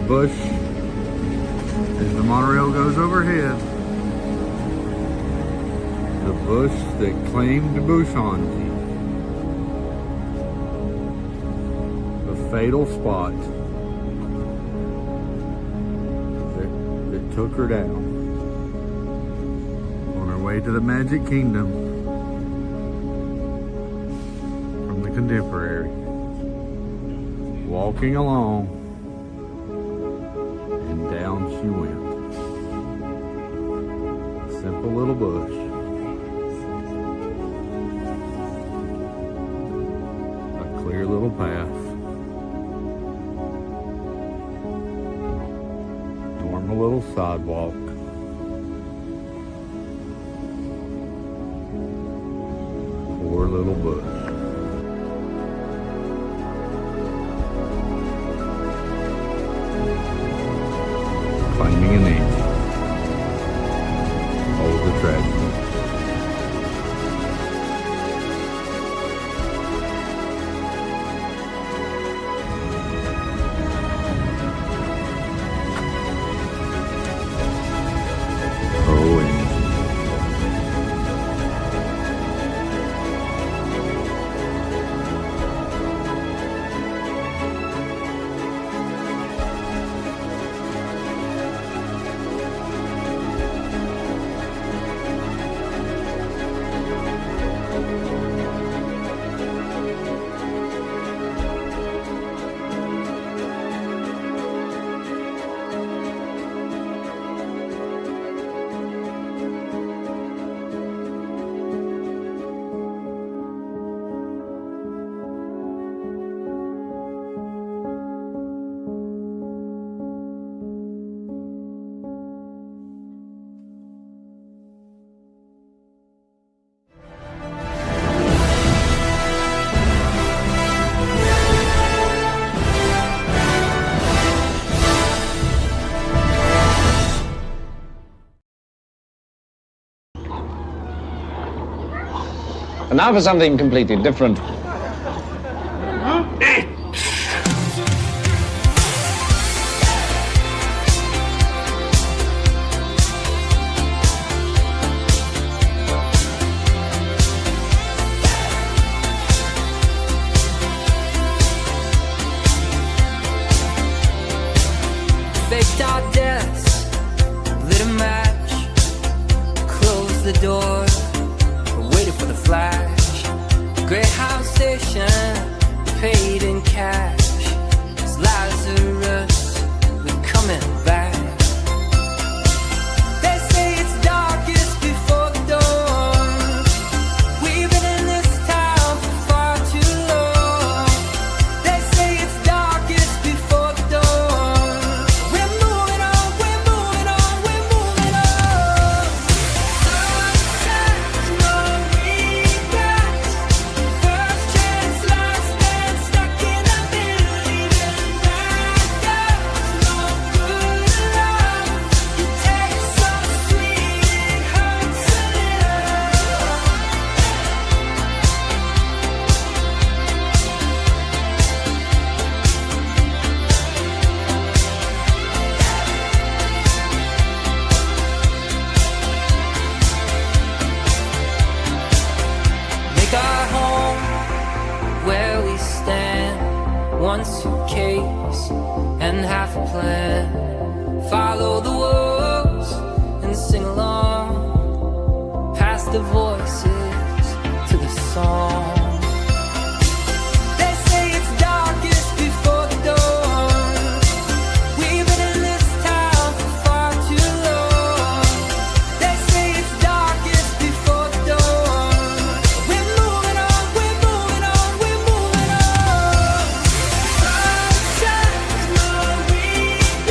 bush as the monorail goes overhead. The bush that claimed Bushanti. The fatal spot that took her down on her way to the Magic Kingdom from the Contemporary. Walking along, and down she went. Simple little bush. A clear little path. Normal little sidewalk. Poor little bush. Claiming an angel. Oh, the tragedy. Oh, angel. And now for something completely different. Faked our deaths, lit a match, closed the door, waited for the flash. Greyhound station, paid in cash. It's Lazarus, we're coming back. They say it's darkest before the dawn. We've been in this town for far too long. They say it's darkest before the dawn. We're moving on, we're moving on, we're moving on. Sunset, no regrets. First chance, last dance, stuck in the middle, even that does no good love. You taste so sweet, it hurts a little. Make our home where we stand. One suitcase and half a plan. Follow the wolves and sing along. Past the voices to the song. They say it's darkest before the dawn. We've been in this town for far too long. They say it's darkest before the dawn. We're moving on, we're moving on, we're moving on. Sunset, no regrets.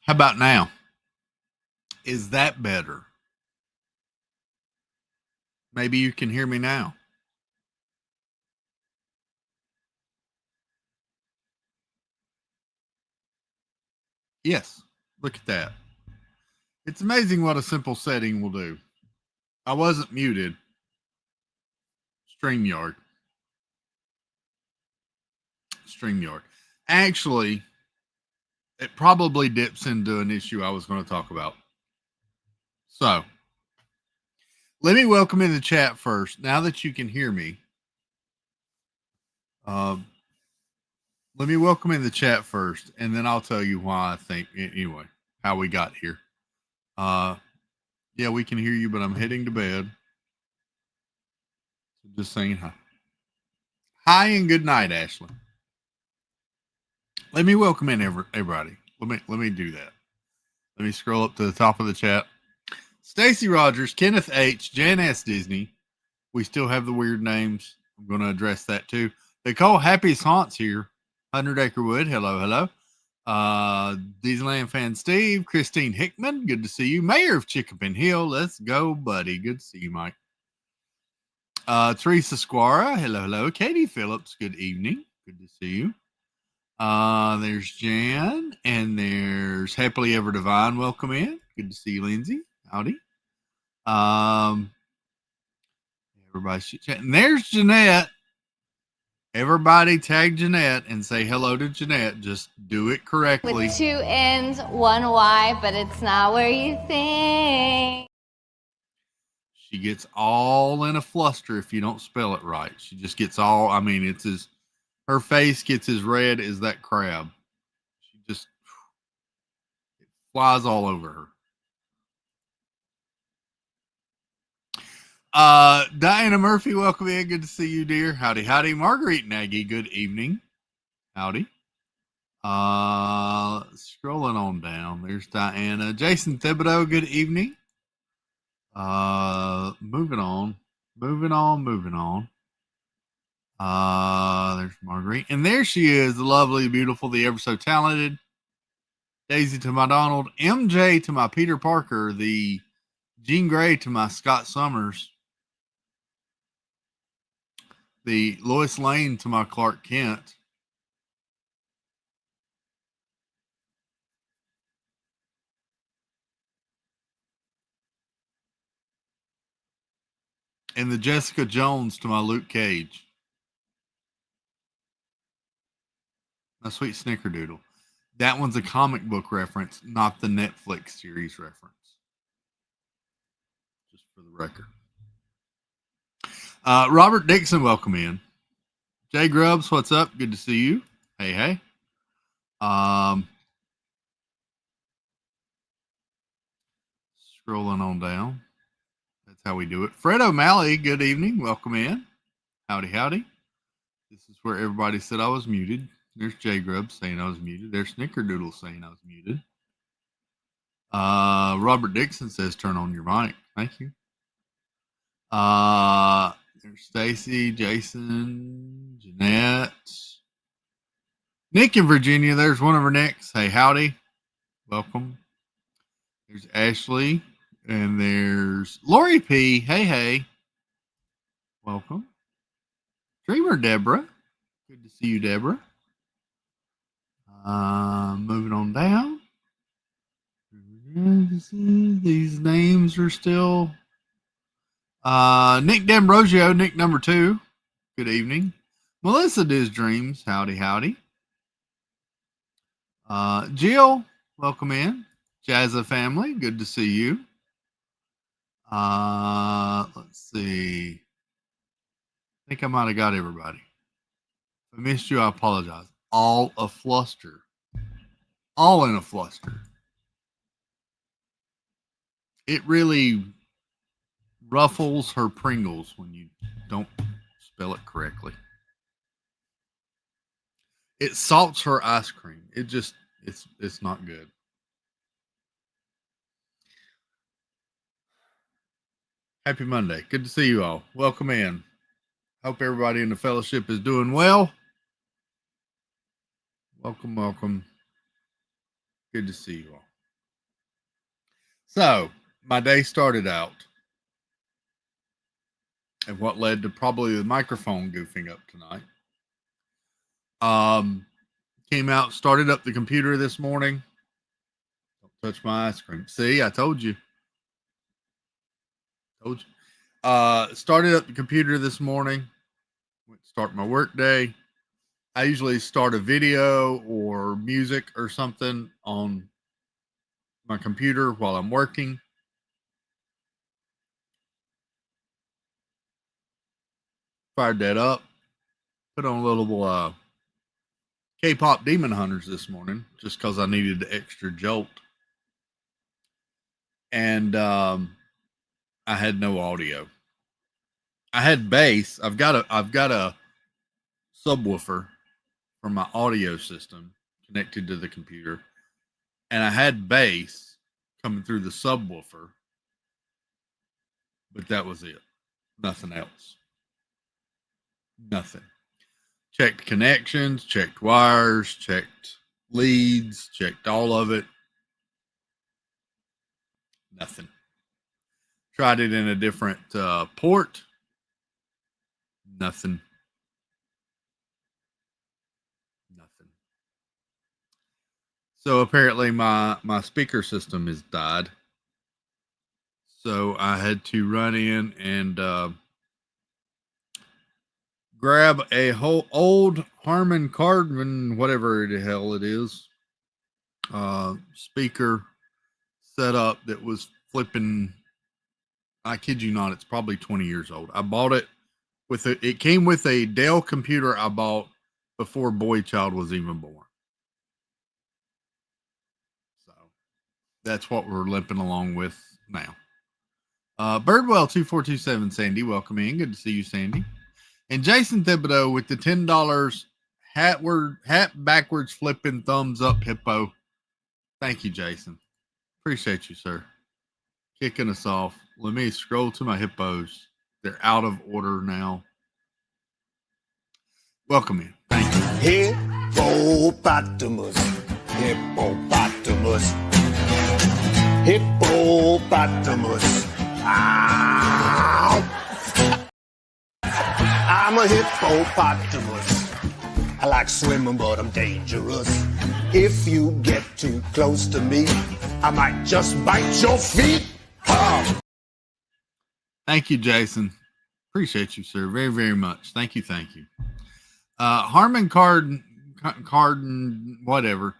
How about now? Is that better? Maybe you can hear me now. Yes, look at that. It's amazing what a simple setting will do. I wasn't muted. StreamYard. Actually, it probably dips into an issue I was going to talk about. So, let me welcome in the chat first. Now that you can hear me, let me welcome in the chat first, and then I'll tell you why I think, anyway, how we got here. Yeah, we can hear you, but I'm heading to bed. So just saying hi. Hi and good night, Ashley. Let me welcome in everybody. Let me do that. Let me scroll up to the top of the chat. Stacy Rogers, Kenneth H, Jan S. Disney. We still have the weird names. I'm going to address that too. They call Happy's Haunts here. 100 Acre Wood. Hello. Disneyland fan Steve, Christine Hickman. Good to see you. Mayor of Chicopee Hill. Let's go, buddy. Good to see you, Mike. Teresa Squara. Hello. Katie Phillips. Good evening. Good to see you. There's Jan, and there's Happily Ever Divine. Welcome in. Good to see you, Lindsay. Howdy. Everybody's chatting. There's Jeanette. Everybody tag Jeanette and say hello to Jeanette. Just do it correctly. With 2 N's, 1 Y, but it's not where you think. She gets all in a fluster if you don't spell it right. She just gets all, her face gets as red as that crab. She just, it flies all over her. Diana Murphy, welcome in. Good to see you, dear. Howdy. Marguerite Nagy, good evening. Howdy. Scrolling on down. There's Diana. Jason Thibodeau, good evening. Moving on. There's Marguerite. And there she is, the lovely, beautiful, the ever so talented Daisy to my Donald, MJ to my Peter Parker, the Jean Grey to my Scott Summers, the Lois Lane to my Clark Kent, and the Jessica Jones to my Luke Cage. My sweet Snickerdoodle. That one's a comic book reference, not the Netflix series reference. Just for the record. Robert Dixon, welcome in. Jay Grubbs, what's up? Good to see you. Hey. Scrolling on down. That's how we do it. Fred O'Malley, good evening. Welcome in. Howdy. This is where everybody said I was muted. There's Jay Grubbs saying I was muted. There's Snickerdoodle saying I was muted. Robert Dixon says turn on your mic. Thank you. There's Stacy, Jason, Jeanette, Nick in Virginia. There's one of our Nicks. Hey, howdy. Welcome. There's Ashley. And there's Lori P. Hey. Welcome. Dreamer Deborah. Good to see you, Deborah. Moving on down. These names are still Nick D'Ambrosio, Nick number 2. Good evening. Melissa Diz Dreams. Howdy. Jill, welcome in. Jazza family, good to see you. Let's see. I think I might have got everybody. If I missed you, I apologize. All in a fluster. It really ruffles her Pringles when you don't spell it correctly. It salts her ice cream. It's not good. Happy Monday. Good to see you all. Welcome in. Hope everybody in the fellowship is doing well. Welcome. Good to see you all. So my day started out, and what led to probably the microphone goofing up tonight. Came out, started up the computer this morning. Don't touch my ice cream. See, I told you. Started up the computer this morning. Went to start my work day. I usually start a video or music or something on my computer while I'm working. Fired that up. Put on a little K-pop Demon Hunters this morning just because I needed the extra jolt. And I had no audio. I had bass. I've got a subwoofer for my audio system connected to the computer, and I had bass coming through the subwoofer, but that was it. Nothing else. Nothing. Checked connections, checked wires, checked leads, checked all of it. Nothing. Tried it in a different port. Nothing. Nothing. So apparently my speaker system has died. So I had to run in and grab a whole old Harman Kardon, whatever the hell it is, speaker setup that was flipping. I kid you not, it's probably 20 years old. I bought it it came with a Dell computer I bought before Boy Child was even born. So that's what we're limping along with now. Birdwell2427, Sandy, welcome in. Good to see you, Sandy. And Jason Thibodeau with the $10 hat backwards flipping thumbs up hippo. Thank you, Jason. Appreciate you, sir. Kicking us off. Let me scroll to my hippos. They're out of order now. Welcome in. Thank you. Hippopotamus, hippopotamus, hippopotamus. Ow! I'm a hippopotamus. I like swimming, but I'm dangerous. If you get too close to me, I might just bite your feet. Oh. Thank you, Jason. Appreciate you, sir, very, very much. Thank you, thank you. Harman Kardon, whatever.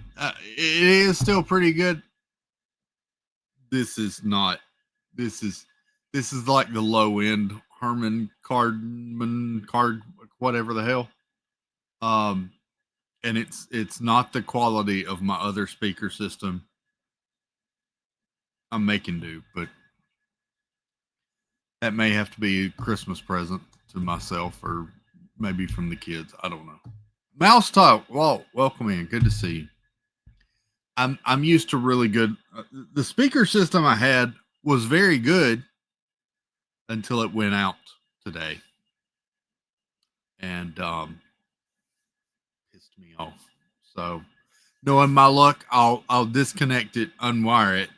It is still pretty good. This is not. This is like the low end Harman Kardon, whatever the hell. And it's not the quality of my other speaker system. I'm making do, but that may have to be a Christmas present to myself or maybe from the kids. I don't know. Mouse Talk, whoa, welcome in. Good to see you. I'm used to really good. The speaker system I had was very good until it went out today, and pissed me off. So, knowing my luck, I'll disconnect it, unwire it,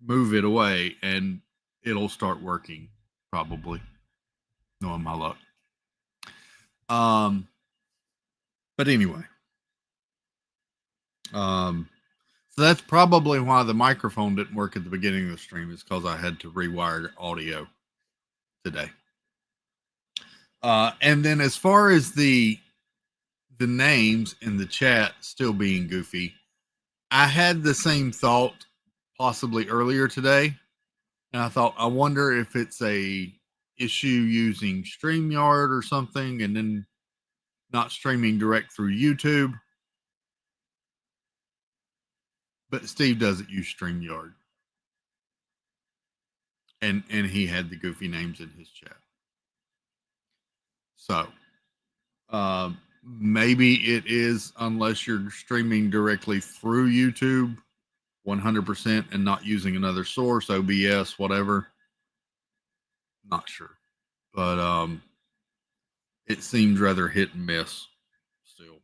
move it away, and it'll start working. Probably, knowing my luck. But anyway, so that's probably why the microphone didn't work at the beginning of the stream, is because I had to rewire audio today. And then as far as the names in the chat still being goofy, I had the same thought possibly earlier today. And I thought, I wonder if it's a issue using StreamYard or something, and then not streaming direct through YouTube. But Steve doesn't use StreamYard. And he had the goofy names in his chat. So maybe it is, unless you're streaming directly through YouTube 100% and not using another source, OBS, whatever. Not sure. But it seems rather hit and miss still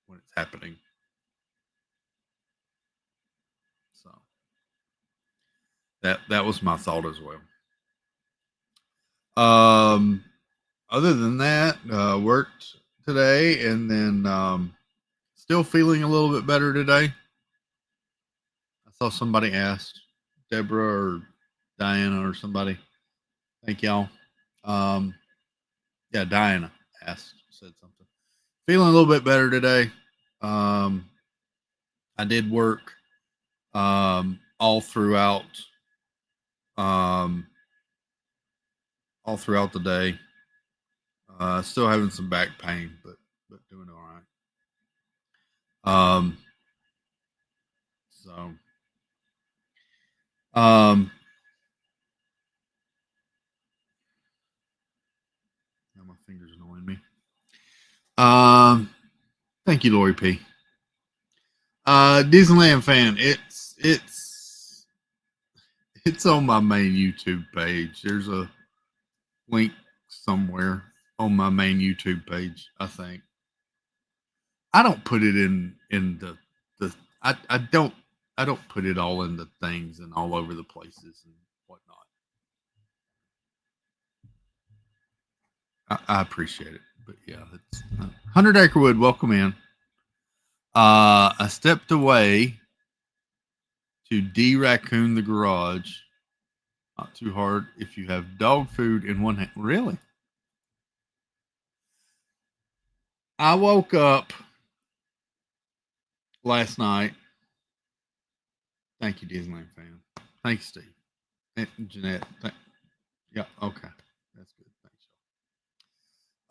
when it's happening. So That was my thought as well. Other than that, worked today, and then still feeling a little bit better today. I saw somebody asked, Deborah or Diana or somebody. Thank y'all. Yeah, Diana said something. Feeling a little bit better today. I did work all throughout the day. Still having some back pain, but doing all right. Now my fingers annoying me. Thank you, Lori P. Disneyland fan. It's on my main YouTube page. There's a link somewhere on my main YouTube page, I think. I don't put it in the I don't put it all in the things and all over the places and whatnot. I appreciate it, but yeah, it's 100 Acrewood. Welcome in. I stepped away to de-raccoon the garage. Not too hard if you have dog food in one hand. Really? I woke up last night. Thank you, Disneyland fan. Thanks, Steve. And Jeanette. Yeah, okay. That's good.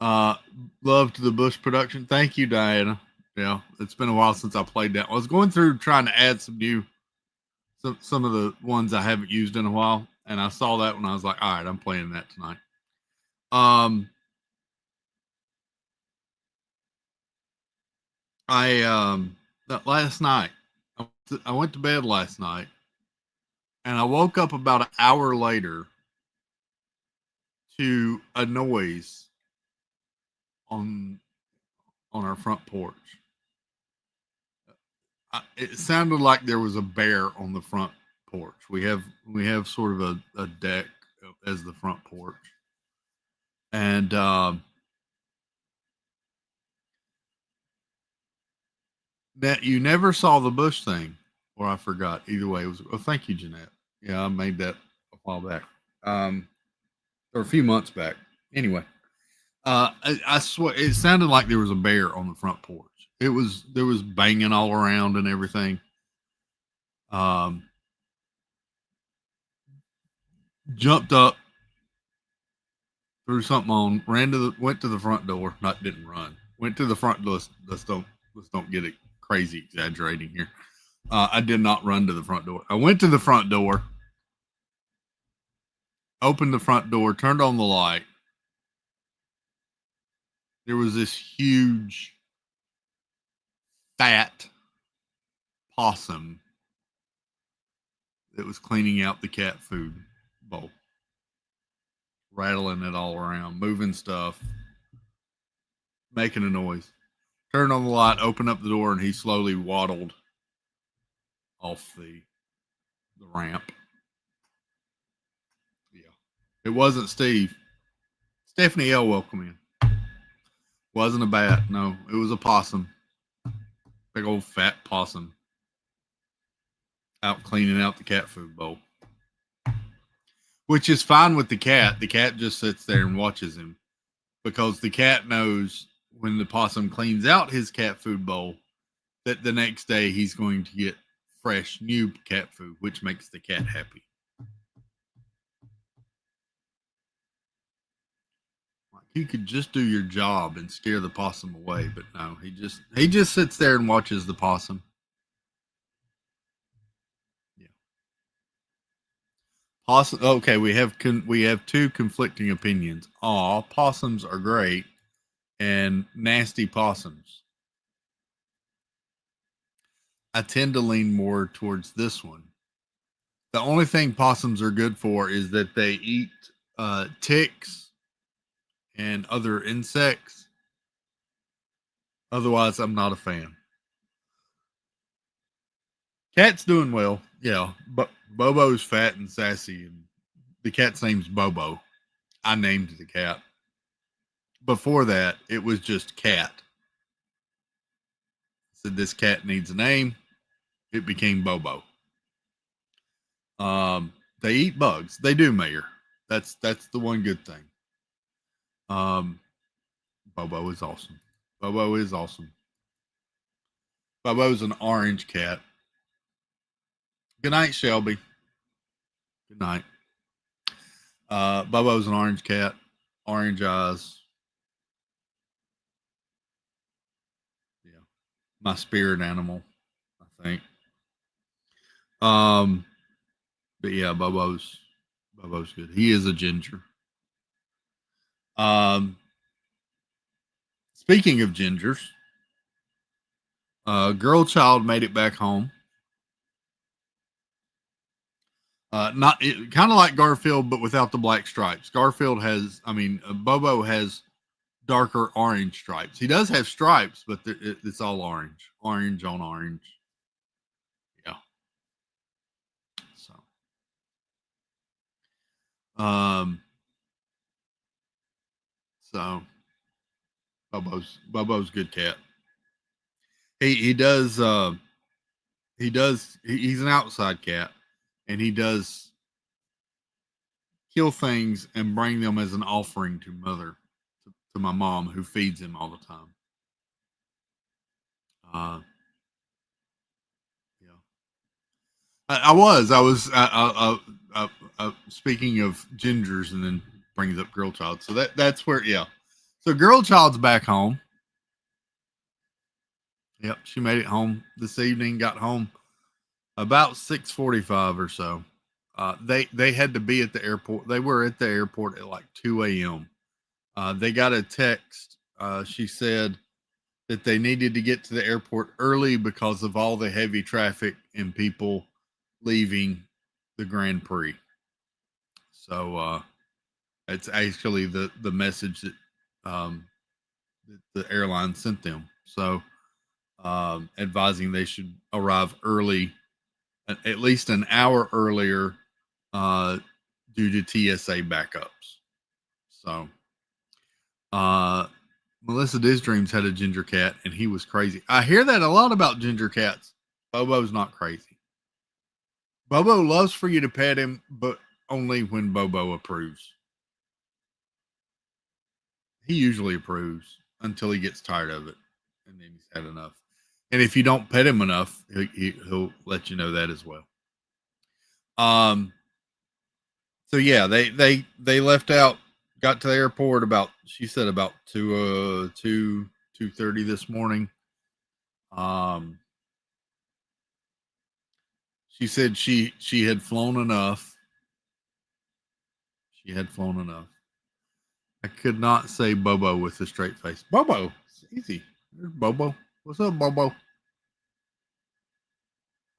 Thanks. Loved the Bush production. Thank you, Diana. Yeah, it's been a while since I played that. I was going through trying to add some of the ones I haven't used in a while, and I saw that when I was like, all right, I'm playing that tonight. Last night, I went to bed last night, and I woke up about an hour later to a noise on our front porch. It sounded like there was a bear on the front porch. We have sort of a deck as the front porch, and that you never saw the Bush thing, or I forgot. Either way, it was. Oh, thank you, Jeanette. Yeah, I made that a while back, or a few months back. Anyway, I swear it sounded like there was a bear on the front porch. There was banging all around and everything. Jumped up, threw something on, went to the front door. Didn't run. Went to the front door. Let's don't get it crazy exaggerating here. I did not run to the front door. I went to the front door, opened the front door, turned on the light. There was this huge, fat possum that was cleaning out the cat food bowl, rattling it all around, moving stuff, making a noise. Turned on the light, opened up the door, and he slowly waddled off the ramp. Yeah. It wasn't Steve. Stephanie L. welcome in. Wasn't a bat. No, it was a possum. Big old fat possum. Out cleaning out the cat food bowl. Which is fine with the cat. The cat just sits there and watches him. Because the cat knows when the possum cleans out his cat food bowl that the next day he's going to get fresh new cat food, which makes the cat happy. You could just do your job and scare the possum away, but no, he just sits there and watches the possum. Yeah. Possum. Okay, we have two conflicting opinions. Aw, possums are great, and nasty possums. I tend to lean more towards this one. The only thing possums are good for is that they eat ticks and other insects. Otherwise, I'm not a fan. Cat's doing well, yeah, but Bobo's fat and sassy, and the cat's name's Bobo. I named the cat. Before that, it was just Cat. Said this cat needs a name. It became Bobo. They eat bugs. They do, Mayor. That's the one good thing. Bobo is awesome. Bobo is awesome. Bobo's an orange cat. Good night, Shelby. Good night. Bobo's an orange cat. Orange eyes. Yeah. My spirit animal, I think. But yeah, Bobo's good. He is a ginger. Speaking of gingers, girl child made it back home. Kind of like Garfield, but without the black stripes. Garfield has, Bobo has darker orange stripes. He does have stripes, but it's all orange on orange. Yeah. So Bobo's a good cat. He's an outside cat, and he does kill things and bring them as an offering to my mom, who feeds him all the time. Yeah. I was speaking of gingers, and then brings up girl child. So that's where, yeah. So girl child's back home. Yep, she made it home this evening. Got home about 6:45 or so. They had to be at the airport. They were at the airport at like 2 a.m. They got a text. She said that they needed to get to the airport early because of all the heavy traffic and people leaving the Grand Prix. So it's actually the message that the airline sent them. So advising they should arrive early, at least an hour earlier, due to TSA backups. So Melissa Disdreams had a ginger cat, and he was crazy. I hear that a lot about ginger cats. Bobo's not crazy. Bobo loves for you to pet him, but only when Bobo approves. He usually approves until he gets tired of it, and then he's had enough. And if you don't pet him enough, he'll let you know that as well. So yeah, they left out, got to the airport about 2:30 this morning. She said she had flown enough. She had flown enough. I could not say Bobo with a straight face. Bobo, it's easy. There's Bobo. What's up, Bobo?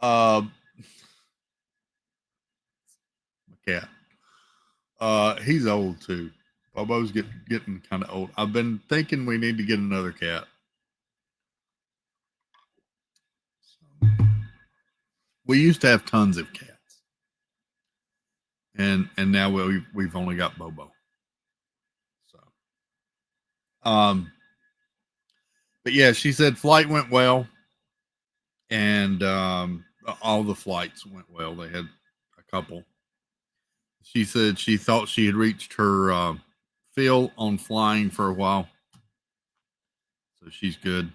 My cat. He's old too. Bobo's getting kind of old. I've been thinking we need to get another cat. We used to have tons of cats, and now we've only got Bobo. So, but yeah, she said flight went well, and all the flights went well. They had a couple. She said she thought she had reached her feel on flying for a while, so she's good.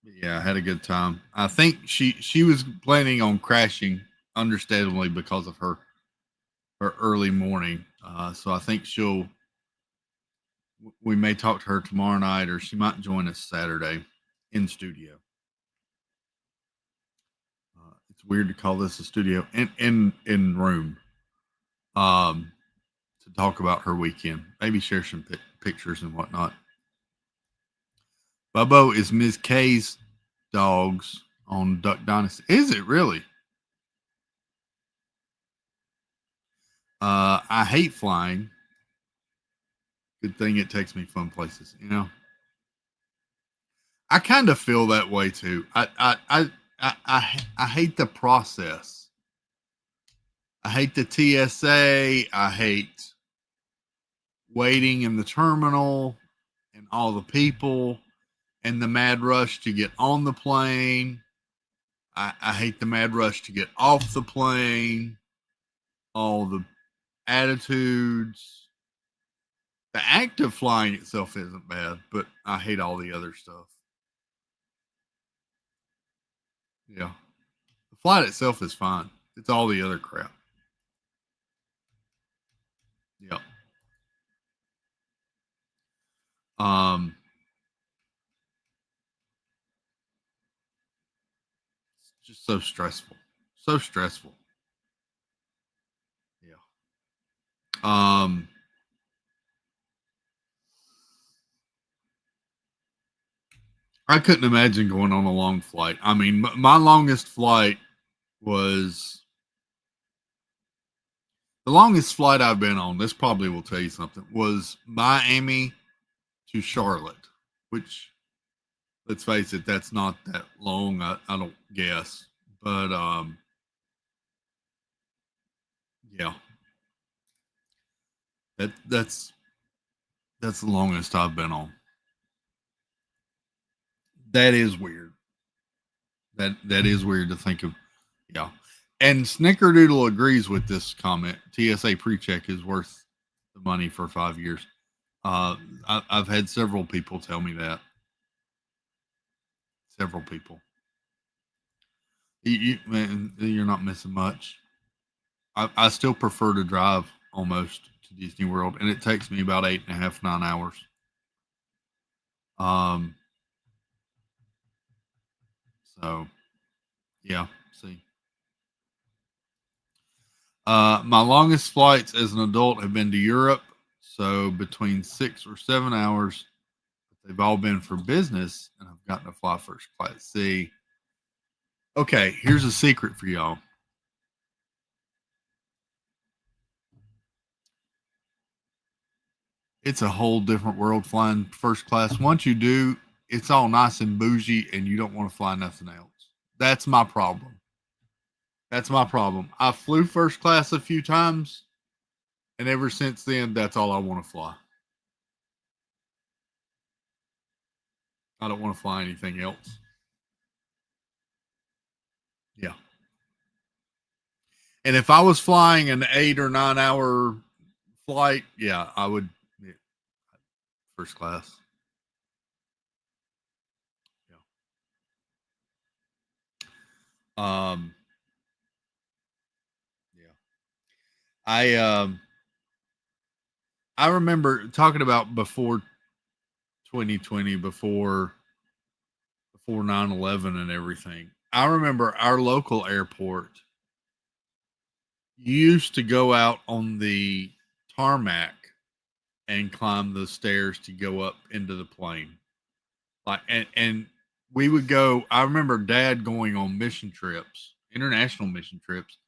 Yeah, I had a good time. I think she was planning on crashing, understandably, because of her early morning. So I think we may talk to her tomorrow night, or she might join us Saturday in studio. It's weird to call this a studio in room. To talk about her weekend, maybe share some pictures and whatnot. Bobo is Ms. K's dogs on Duck Dynasty. Is it really? I hate flying. Good thing it takes me fun places, you know. I kind of feel that way too. I I hate the process. I hate the TSA. I hate waiting in the terminal and all the people and the mad rush to get on the plane. I hate the mad rush to get off the plane. All the attitudes. The act of flying itself isn't bad, but I hate all the other stuff. Yeah. The flight itself is fine. It's all the other crap. Yep. It's just so stressful. So stressful. Yeah. I couldn't imagine going on a long flight. I mean, my longest flight was the longest flight I've been on. This probably will tell you something. Was Miami to Charlotte, which, let's face it, that's not that long. I don't guess, but yeah, that's the longest I've been on. That is weird. That is weird to think of. Yeah. And Snickerdoodle agrees with this comment. TSA pre-check is worth the money for 5 years. I've had several people tell me that. Several people. Man, you're not missing much. I still prefer to drive almost to Disney World, and it takes me about 8.5, 9 hours. So yeah, see. My longest flights as an adult have been to Europe, so between 6 or 7 hours. They've all been for business, and I've gotten to fly first class. See, okay, here's a secret for y'all. It's a whole different world flying first class. Once you do, it's all nice and bougie, and you don't want to fly nothing else. That's my problem. That's my problem. I flew first class a few times, and ever since then, that's all I want to fly. I don't want to fly anything else. Yeah. And if I was flying an 8 or 9 hour flight, yeah, I would first class. Yeah. Yeah. I remember talking about before 2020, before 9/11 and everything. I remember our local airport used to go out on the tarmac and climb the stairs to go up into the plane. Like and we would go. I remember Dad going on mission trips, international mission trips,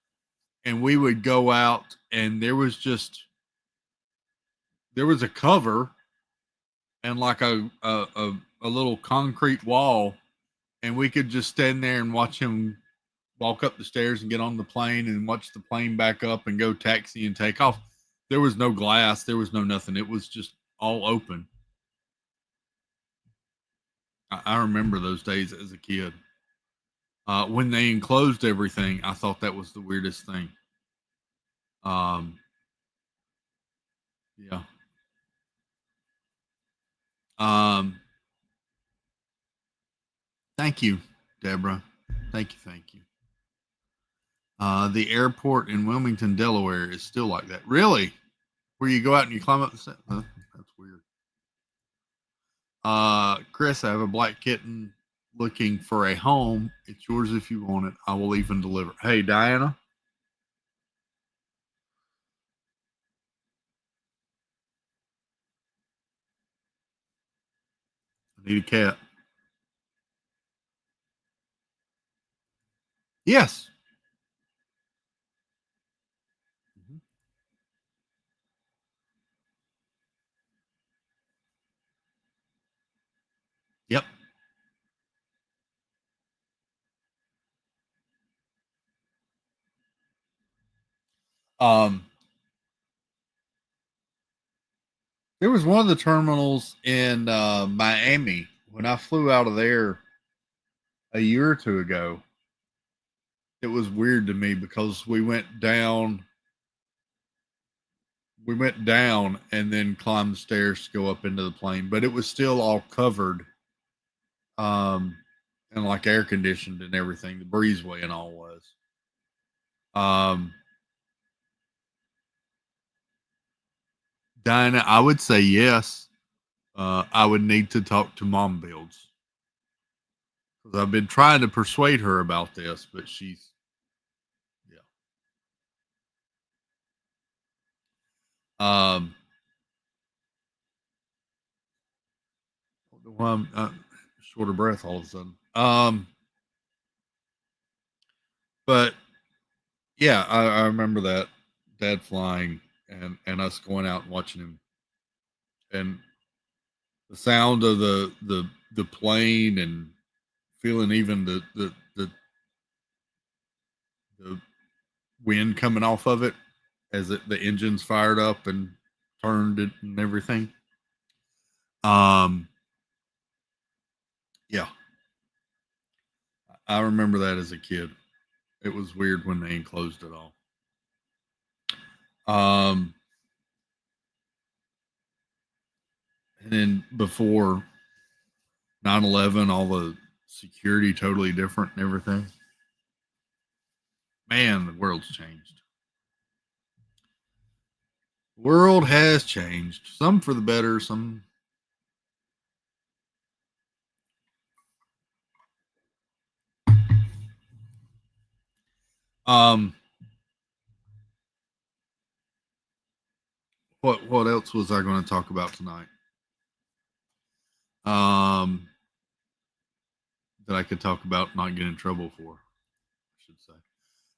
and we would go out, and there was a cover and like a little concrete wall, and we could just stand there and watch him walk up the stairs and get on the plane and watch the plane back up and go taxi and take off. There was no glass, there was no nothing. It was just all open. I remember those days as a kid. When they enclosed everything, I thought that was the weirdest thing. Yeah. Thank you, Deborah. Thank you. Thank you. The airport in Wilmington, Delaware is still like that. Really? Where you go out and you climb up the set? That's weird. Chris, I have a black kitten looking for a home. It's yours if you want it. I will even deliver. Hey, Diana. I need a cat. Yes. Mhm. Yep. There was one of the terminals in Miami when I flew out of there a year or two ago. It was weird to me because we went down and then climbed the stairs to go up into the plane, but it was still all covered and like air conditioned and everything. The breezeway and all was. Diana, I would say yes. I would need to talk to Mom Builds because I've been trying to persuade her about this, but she's I don't know why I'm short of breath all of a sudden. But yeah, I remember that Dad flying and us going out and watching him, and the sound of the plane and feeling even the wind coming off of it as the engines fired up and turned it and everything. Yeah, I remember that as a kid. It was weird when they enclosed it all. And then before 9/11, all the security totally different and everything. Man, the world's changed. The world has changed. Some for the better, some. What else was I going to talk about tonight? That I could talk about, not get in trouble for, I should say.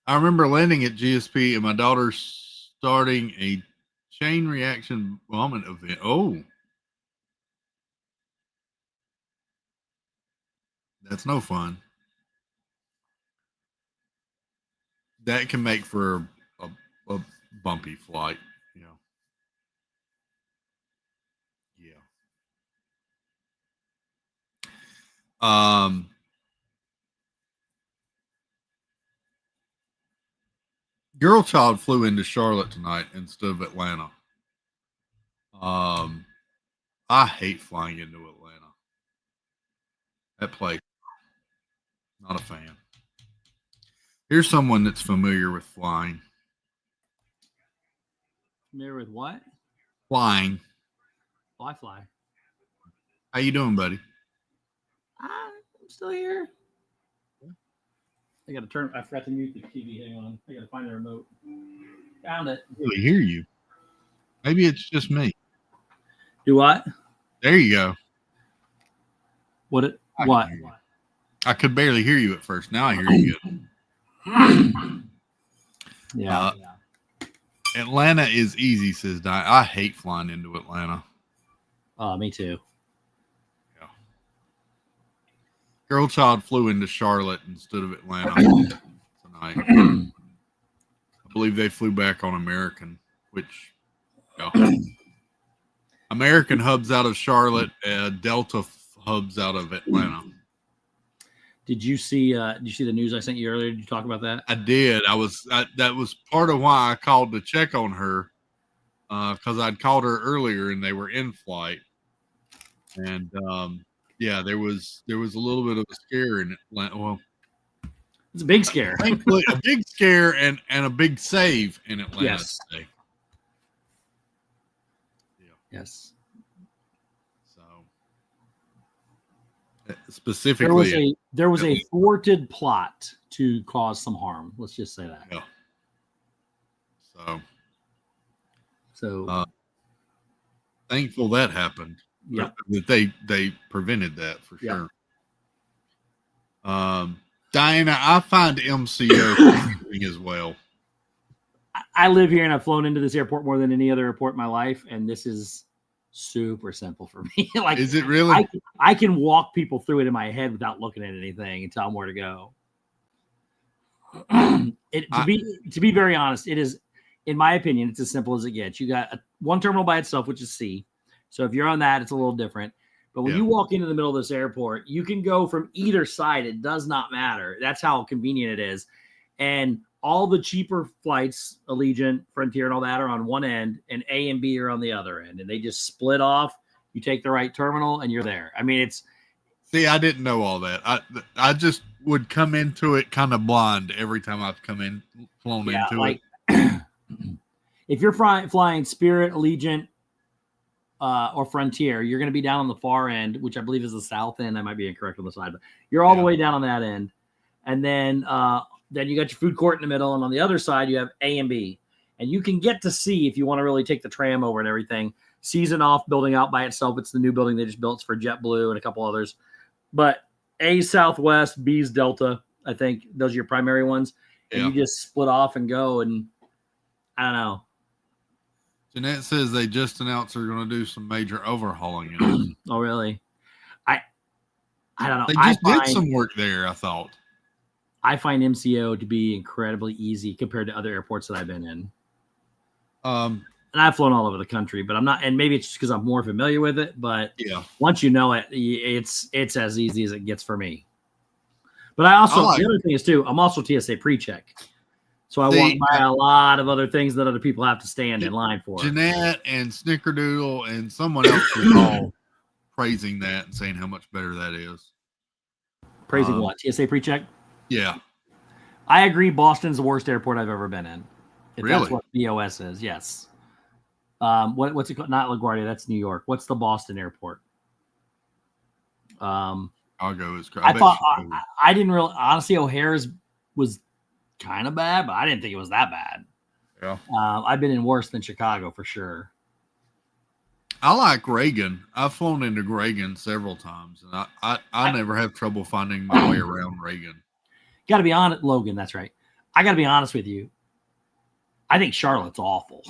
I remember landing at GSP and my daughter starting a chain reaction vomit event. Oh, that's no fun. That can make for a bumpy flight, you know. Yeah. Girl Child flew into Charlotte tonight instead of Atlanta. I hate flying into Atlanta. That place, not a fan. Here's someone that's familiar with flying. Familiar with what? Flying. Fly. How you doing, buddy? I'm still here. I got to turn. I forgot to mute the TV. Hang on. I got to find the remote. Found it. I really hear you. Maybe it's just me. Do what? There you go. What? I What? can hear you. I could barely hear you at first. Now I hear you good. Yeah. Atlanta is easy, says Di. I hate flying into Atlanta. Me too. Yeah. Girl Child flew into Charlotte instead of Atlanta tonight. I believe they flew back on American, which American hubs out of Charlotte, Delta hubs out of Atlanta. Did you see the news I sent you earlier? Did you talk about that? I did. That was part of why I called to check on her, because I'd called her earlier and they were in flight, and yeah, there was a little bit of a scare in Atlanta. Well, It's a big scare. thankfully, a big scare and a big save in Atlanta Yes. today. Yes. So specifically, There was a thwarted plot to cause some harm. Let's just say that. yeah. So Thankful that happened. yeah. That they prevented that for Yeah. sure. Diana, I find MCO confusing as well. I live here and I've flown into this airport more than any other airport in my life, and this is super simple for me. Like, Is it really? I can walk people through it in my head without looking at anything and tell them where to go. To be very honest, it in my opinion, it's as simple as it gets. You got one terminal by itself, which is C. So if you're on that, it's a little different. But when you walk into the middle of this airport, you can go from either side. It does not matter. That's how convenient it is. And all the cheaper flights, Allegiant, Frontier, and all that are on one end, and A and B are on the other end. And they just split off. You take the right terminal, and you're there. I mean, it's... See, I didn't know all that. I just would come into it kind of blind every time I've flown into it. If you're flying Spirit, Allegiant, or Frontier, you're going to be down on the far end, which I believe is the south end. I might be incorrect on the side, but you're all the way down on that end. And then you got your food court in the middle, and on the other side you have A and B. And you can get to C if you want to really take the tram over and everything. C's an off building out by itself. It's the new building they just built. It's for JetBlue and a couple others. But A's Southwest, B's Delta. I think those are your primary ones. And you just split off and go, and I don't know. Jeanette says they just announced they're going to do some major overhauling in it. Oh, really? I don't know. They just did some work there, I thought. I find MCO to be incredibly easy compared to other airports that I've been in. And I've flown all over the country, but I'm not, and maybe it's just because I'm more familiar with it, but once you know it, it's as easy as it gets for me. But the other thing is too, I'm also TSA pre-check. So I walk by a lot of other things that other people have to stand in line for. Jeanette and Snickerdoodle and someone else was all praising that and saying how much better that is. Praising what? TSA pre-check? Yeah. I agree. Boston's the worst airport I've ever been in. If really? That's what BOS is, yes. What's it called? Not LaGuardia, that's New York. What's the Boston airport? Chicago is I didn't really, honestly, O'Hare's was kind of bad, but I didn't think it was that bad. Yeah. I've been in worse than Chicago for sure. I like Reagan. I've flown into Reagan several times, and I never have trouble finding my way around Reagan. Got to be honest, Logan, that's right. I got to be honest with you. I think Charlotte's awful.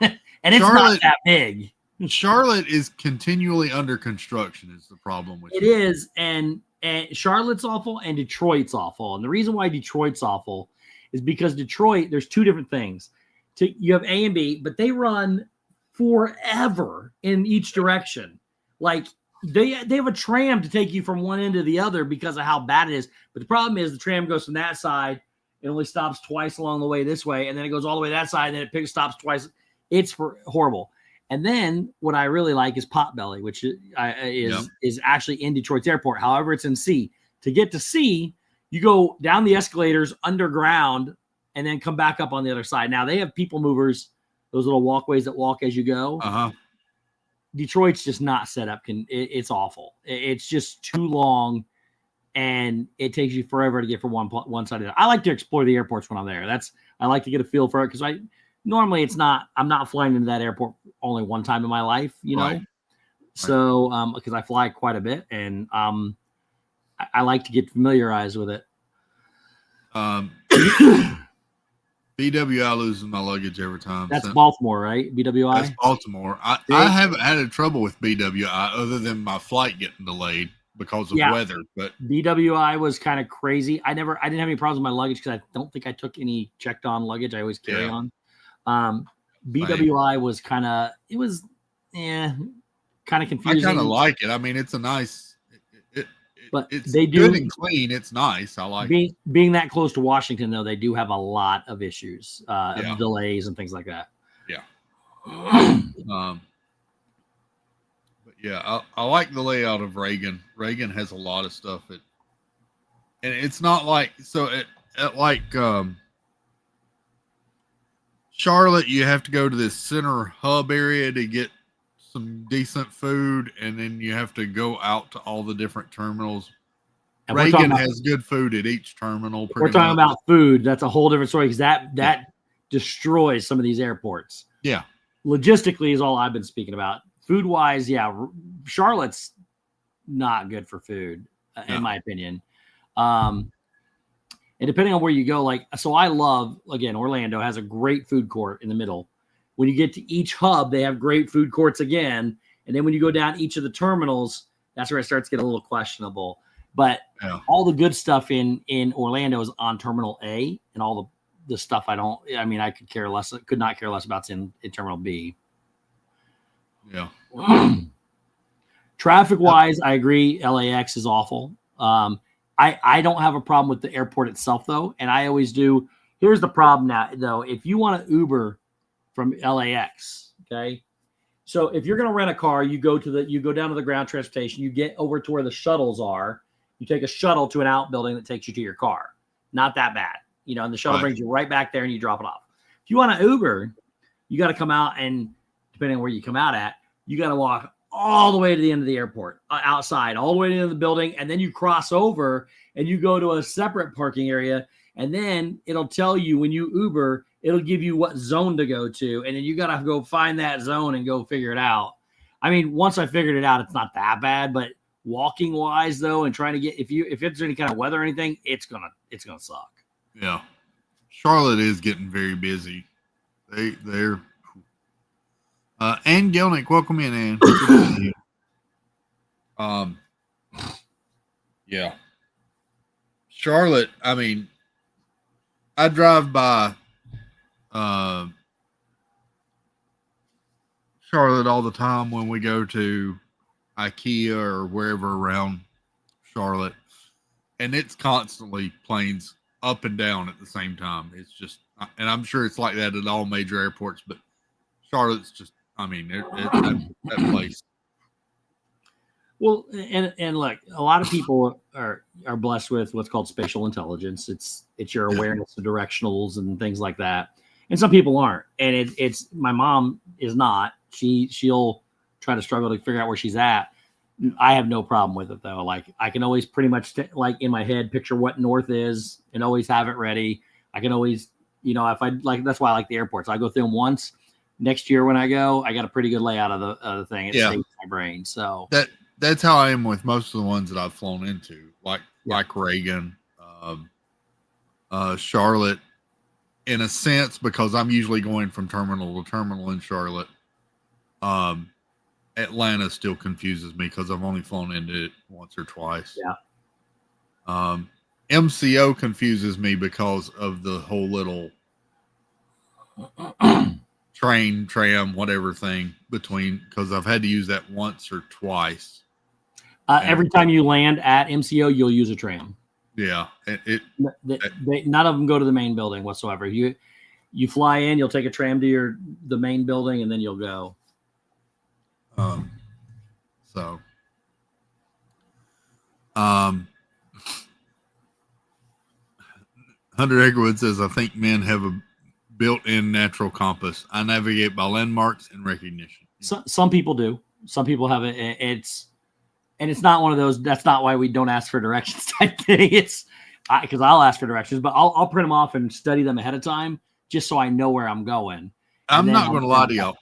And it's not that big. Charlotte is continually under construction is the problem with it. It is, and Charlotte's awful, and Detroit's awful. And the reason why Detroit's awful is because Detroit, there's two different things. You have A and B, but they run forever in each direction. Like they have a tram to take you from one end to the other because of how bad it is. But the problem is the tram goes from that side, it only stops twice along the way this way, and then it goes all the way that side, and then it stops twice. It's horrible. And then what I really like is Potbelly, which is actually in Detroit's airport. However, it's in C. To get to C, you go down the escalators underground and then come back up on the other side. Now, they have people movers, those little walkways that walk as you go. Uh-huh. Detroit's just not set up. It's awful. It's just too long, and it takes you forever to get from one side to the other. I like to explore the airports when I'm there. I like to get a feel for it because normally I'm not flying into that airport only one time in my life, you know? Right. So, because I fly quite a bit, and I like to get familiarized with it. BWI loses my luggage every time. That's Baltimore, right? BWI? That's Baltimore. I haven't had a trouble with BWI other than my flight getting delayed because of weather. But BWI was kind of crazy. I didn't have any problems with my luggage because I don't think I took any checked on luggage. I always carry on. BWI was kind of confusing. I kind of like it. I mean, it's a nice, but it's they do good and clean. It's nice. I like it. Being that close to Washington, though, they do have a lot of issues, of delays and things like that. Yeah. But yeah, I like the layout of Reagan. Reagan has a lot of stuff. And it's not like, Charlotte, you have to go to this center hub area to get some decent food, and then you have to go out to all the different terminals. And Reagan has good food at each terminal. We're talking about food. That's a whole different story because that destroys some of these airports. Yeah. Logistically is all I've been speaking about. Food-wise, Charlotte's not good for food, in my opinion. And depending on where you go, I love, again, Orlando has a great food court in the middle. When you get to each hub, they have great food courts again. And then when you go down each of the terminals, that's where it starts to get a little questionable. But all the good stuff in Orlando is on Terminal A, and all the stuff I could care less, could not care less about in Terminal B. Yeah. Traffic wise, I agree. LAX is awful. I don't have a problem with the airport itself though. And I always do. Here's the problem now though. If you want to Uber from LAX, okay. So if you're going to rent a car, you go down to the ground transportation, you get over to where the shuttles are. You take a shuttle to an outbuilding that takes you to your car. Not that bad. And the shuttle brings you right back there and you drop it off. If you want to Uber, you got to come out, and depending on where you come out at, you got to walk all the way to the end of the airport, outside, all the way to the end of the building. And then you cross over and you go to a separate parking area. And then it'll tell you when you Uber, it'll give you what zone to go to. And then you got to go find that zone and go figure it out. I mean, once I figured it out, it's not that bad, but walking wise though, and trying to get, if it's any kind of weather or anything, it's going to suck. Yeah. Charlotte is getting very busy. They're Ann Gelnick, welcome in, Ann. Good to see you. Yeah. Charlotte, I mean, I drive by Charlotte all the time when we go to IKEA or wherever around Charlotte, and it's constantly planes up and down at the same time. It's just, and I'm sure it's like that at all major airports, but Charlotte's just, I mean, that place. Well, and look, a lot of people are blessed with what's called spatial intelligence. It's your awareness of directionals and things like that. And some people aren't. And it's my mom is not. She'll try to struggle to figure out where she's at. I have no problem with it though. Like I can always pretty much like in my head picture what north is and always have it ready. I can always, if I like, that's why I like the airports. I go through them once. Next year when I go, I got a pretty good layout of the thing. It stays in my brain. So that's how I am with most of the ones that I've flown into, like Reagan, Charlotte, in a sense, because I'm usually going from terminal to terminal in Charlotte. Atlanta still confuses me because I've only flown into it once or twice. Yeah. MCO confuses me because of the whole little train, tram, whatever thing between, because I've had to use that once or twice. Every time you land at MCO, you'll use a tram. Yeah. None of them go to the main building whatsoever. You fly in, you'll take a tram to the main building, and then you'll go. Hunter Eggerwood says, I think men have a built-in natural compass. I navigate by landmarks and recognition. Some people do. Some people have it. It's not one of those. That's not why we don't ask for directions type thing. It's because I'll ask for directions, but I'll print them off and study them ahead of time just so I know where I'm going. I'm not going to lie to y'all.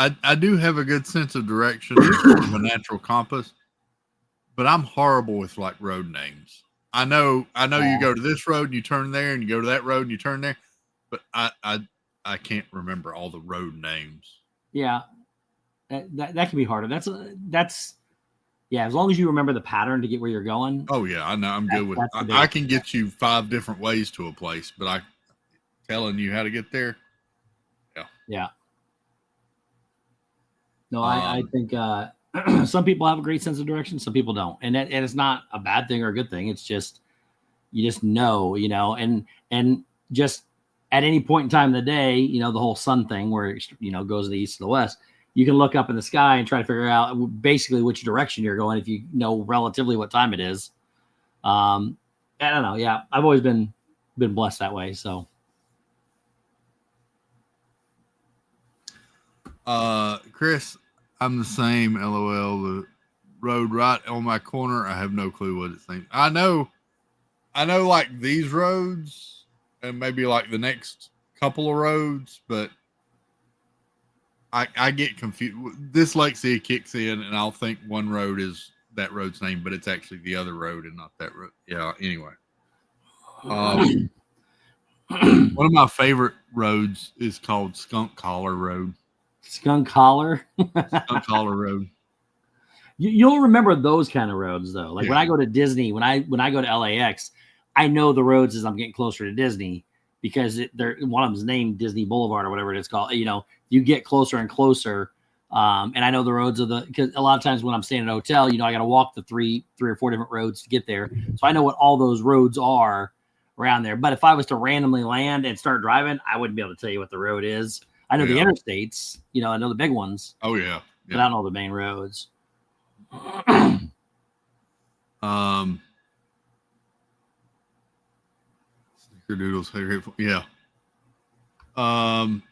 I do have a good sense of direction of a natural compass, but I'm horrible with like road names. I know you go to this road and you turn there, and you go to that road and you turn there, but I can't remember all the road names. Yeah, that can be harder. That's as long as you remember the pattern to get where you're going. Oh yeah, I know. I'm good with it. I can get you 5 different ways to a place, but telling you how to get there. Yeah. No, I think some people have a great sense of direction. Some people don't. And it's not a bad thing or a good thing. It's just, you just know, and just at any point in time of the day, the whole sun thing where, goes to the east to the west, you can look up in the sky and try to figure out basically which direction you're going if you know relatively what time it is. I don't know. Yeah. I've always been blessed that way. So. Chris, I'm the same. LOL. The road right on my corner, I have no clue what it's named. I know like these roads and maybe like the next couple of roads, but I get confused. Dyslexia kicks in, and I'll think one road is that road's name, but it's actually the other road and not that road. Yeah. Anyway, one of my favorite roads is called Skunk Collar Road. Skunk Collar. Skunk Collar Road. You'll remember those kind of roads though. Like when I go to Disney, when I go to LAX, I know the roads as I'm getting closer to Disney. because one of them's named Disney Boulevard or whatever it's called. You know, you get closer and closer. And I know the roads because a lot of times when I'm staying at a hotel, you know, I got to walk the three or four different roads to get there. So I know what all those roads are around there. But if I was to randomly land and start driving, I wouldn't be able to tell you what the road is. I know the interstates, you know, I know the big ones. Oh yeah. But I don't know the main roads. Snickerdoodles. Yeah. On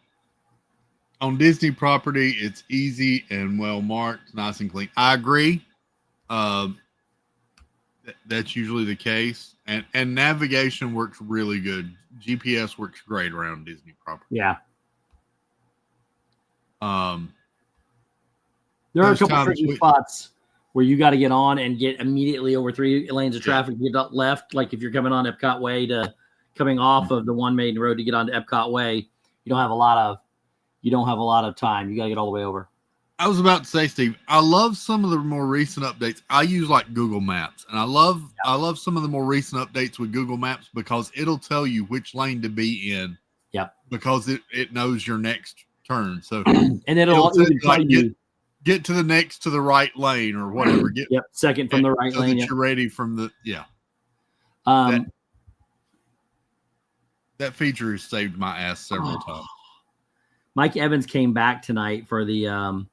Disney property, it's easy and well marked, nice and clean. I agree. That's usually the case, and navigation works really good. GPS works great around Disney property. Yeah. There are a Those couple times tricky spots where you got to get on and get immediately over 3 lanes of traffic to get up left. Like if you're coming on Epcot Way to coming off of the one main road to get onto Epcot Way, you don't have a lot of time. You got to get all the way over. I was about to say, Steve, I love some of the more recent updates. I use like Google Maps, and I love some of the more recent updates with Google Maps because it'll tell you which lane to be in. Yep. Because it knows your next turn. So and it'll even tell you get to the next to the right lane or whatever. Second from the right so lane. That you're ready from the that feature has saved my ass several times. Mike Evans came back tonight for the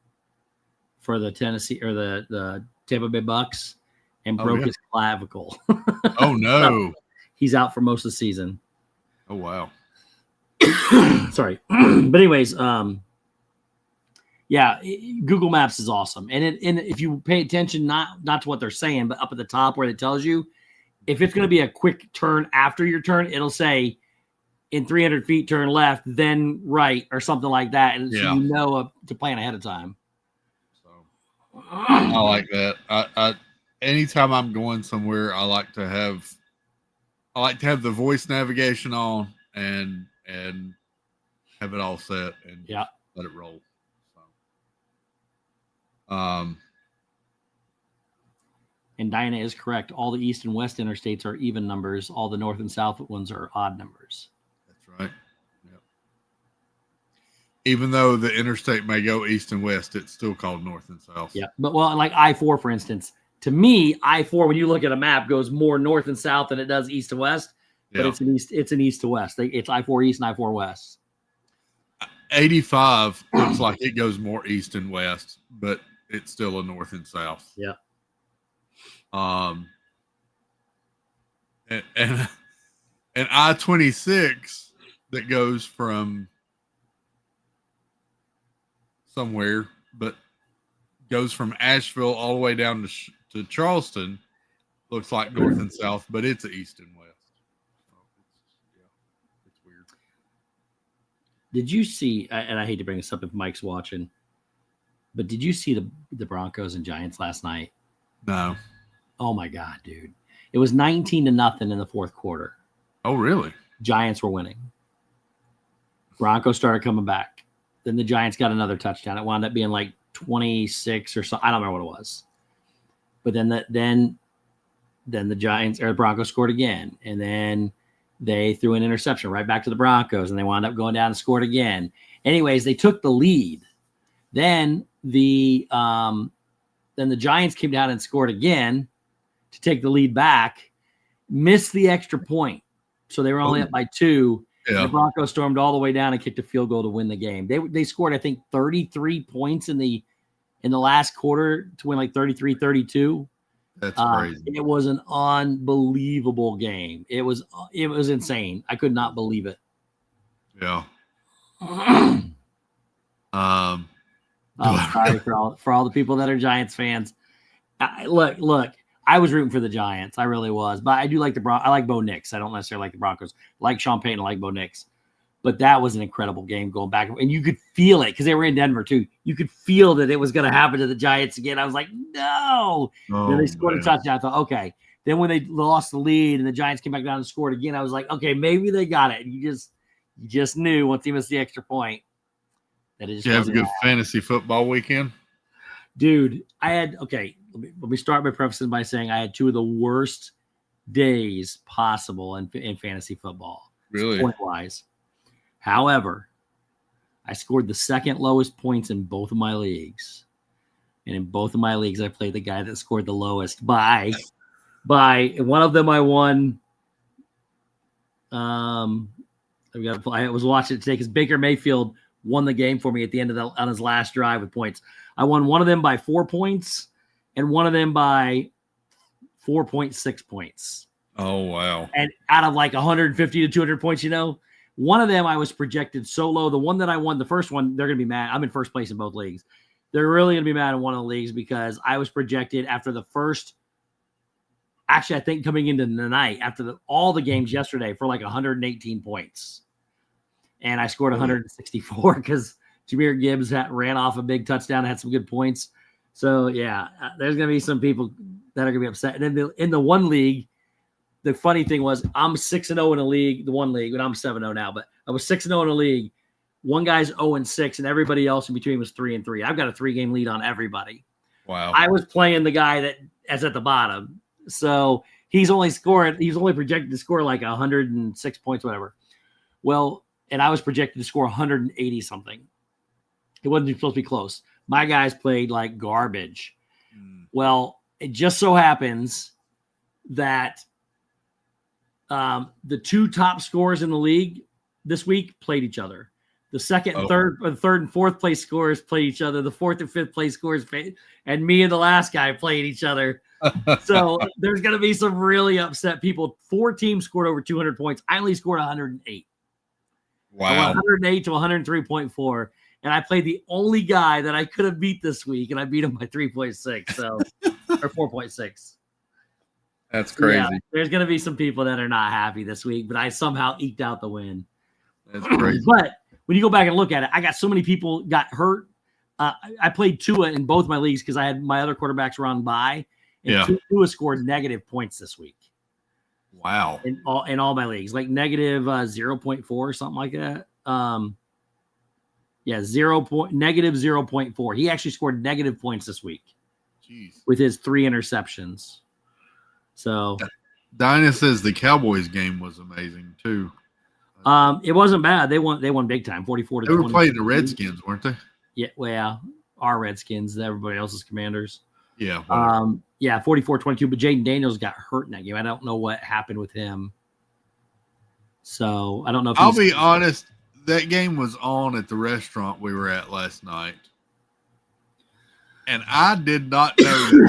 Tennessee or the Tampa Bay Bucks and broke his clavicle. Oh no. He's out for most of the season. Oh wow. Sorry. But anyways, Google Maps is awesome. And if you pay attention not to what they're saying, but up at the top where it tells you if it's going to be a quick turn after your turn, it'll say in 300 feet, turn left, then right, or something like that. And so you know to plan ahead of time. So I like that. I anytime I'm going somewhere, I like to have the voice navigation on and have it all set and let it roll. So, and Diana is correct. All the east and west interstates are even numbers. All the north and south ones are odd numbers. Right. Yep. Even though the interstate may go east and west, it's still called north and south. Yeah. But like I-4, for instance, to me, I-4, when you look at a map, goes more north and south than it does east to west. But it's an east to west. It's I-4 east and I-4 west. 85 looks like it goes more east and west, but it's still a north and south. Yeah. And I-26 that goes from somewhere, but goes from Asheville all the way down to Charleston, looks like north and south, but it's east and west. So it's weird. Did you see, and I hate to bring this up if Mike's watching, but did you see the Broncos and Giants last night? No. Oh my God, dude. It was 19-0 in the fourth quarter. Oh, really? Giants were winning. Broncos started coming back. Then the Giants got another touchdown. It wound up being like 26 or so. I don't remember what it was. But then the Giants or the Broncos scored again. And then they threw an interception right back to the Broncos, and they wound up going down and scored again. Anyways, they took the lead. Then the Giants came down and scored again to take the lead back, missed the extra point. So they were only up by 2. Yeah. The Broncos stormed all the way down and kicked a field goal to win the game. They scored, I think, 33 points in the last quarter to win like 33-32. That's crazy. It was an unbelievable game. It was insane. I could not believe it. Yeah. Sorry for all the people that are Giants fans. Look. I was rooting for the Giants. I really was. But I do like I like Bo Nix. I don't necessarily like the Broncos. I like Sean Payton. I like Bo Nix. But that was an incredible game going back. And you could feel it because they were in Denver too. You could feel that it was going to happen to the Giants again. I was like, no. Then they scored a touchdown. I thought, okay. Then when they lost the lead and the Giants came back down and scored again, I was like, okay, maybe they got it. And you just knew once he missed the extra point that it just you have a good fantasy football weekend? Dude, let me start by prefacing by saying I had 2 of the worst days possible in fantasy football. Really? point wise. However, I scored the second lowest points in both of my leagues. And in both of my leagues, I played the guy that scored the lowest by one of them I won. I was watching it today because Baker Mayfield won the game for me at the end of on his last drive with points. I won one of them by 4 points and one of them by 4.6 points. Oh, wow. And out of like 150 to 200 points, one of them I was projected so low. The one that I won, the first one, they're going to be mad. I'm in first place in both leagues. They're really going to be mad in one of the leagues because I was projected after the first, actually, I think coming into the night, after all the games yesterday for like 118 points. And I scored 164 because Jahmyr Gibbs ran off a big touchdown, had some good points. So, yeah, there's going to be some people that are going to be upset. And then in the one league, the funny thing was I'm 6-0 in a league, the one league, and I'm 7-0 now, but I was 6-0 in a league. One guy's 0-6, and everybody else in between was 3-3. I've got a 3-game lead on everybody. Wow. I was playing the guy that is at the bottom. So he's only projected to score like 106 points, whatever. Well, and I was projected to score 180 something. It wasn't supposed to be close. My guys played like garbage. Well, it just so happens that the two top scorers in the league this week played each other. The second and third and fourth place scorers played each other. The fourth and fifth place scorers and me and the last guy played each other. So there's going to be some really upset people. 4 teams scored over 200 points. I only scored 108. Wow. 108 to 103.4. And I played the only guy that I could have beat this week, and I beat him by 3.6, so or 4.6. That's crazy. Yeah, there's going to be some people that are not happy this week, but I somehow eked out the win. That's crazy. But when you go back and look at it, I got so many people got hurt. I played Tua in both my leagues because I had my other quarterbacks were on bye. And Tua scored negative points this week. Wow. In all my leagues, like negative 0.4 or something like that. Negative 0.4. He actually scored negative points this week. Jeez. With his 3 interceptions. So Dinah says the Cowboys game was amazing too. It wasn't bad. They won big time, 44 to 20. They were playing the Redskins, weren't they? Yeah, well, our Redskins, everybody else's Commanders. Yeah. 44-22, but Jaden Daniels got hurt in that game. I don't know what happened with him. So I don't know if I'll be honest, that game was on at the restaurant we were at last night. And I did not know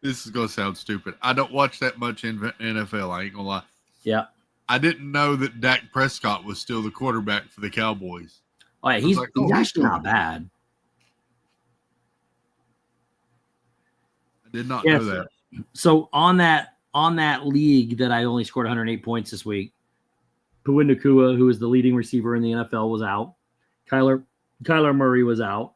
this is going to sound stupid. I don't watch that much in NFL, I ain't going to lie. Yeah. I didn't know that Dak Prescott was still the quarterback for the Cowboys. Oh, yeah, he's actually not bad. I did not know that. So on that league that I only scored 108 points this week, Puka Nacua, who is the leading receiver in the NFL, was out. Kyler Murray was out.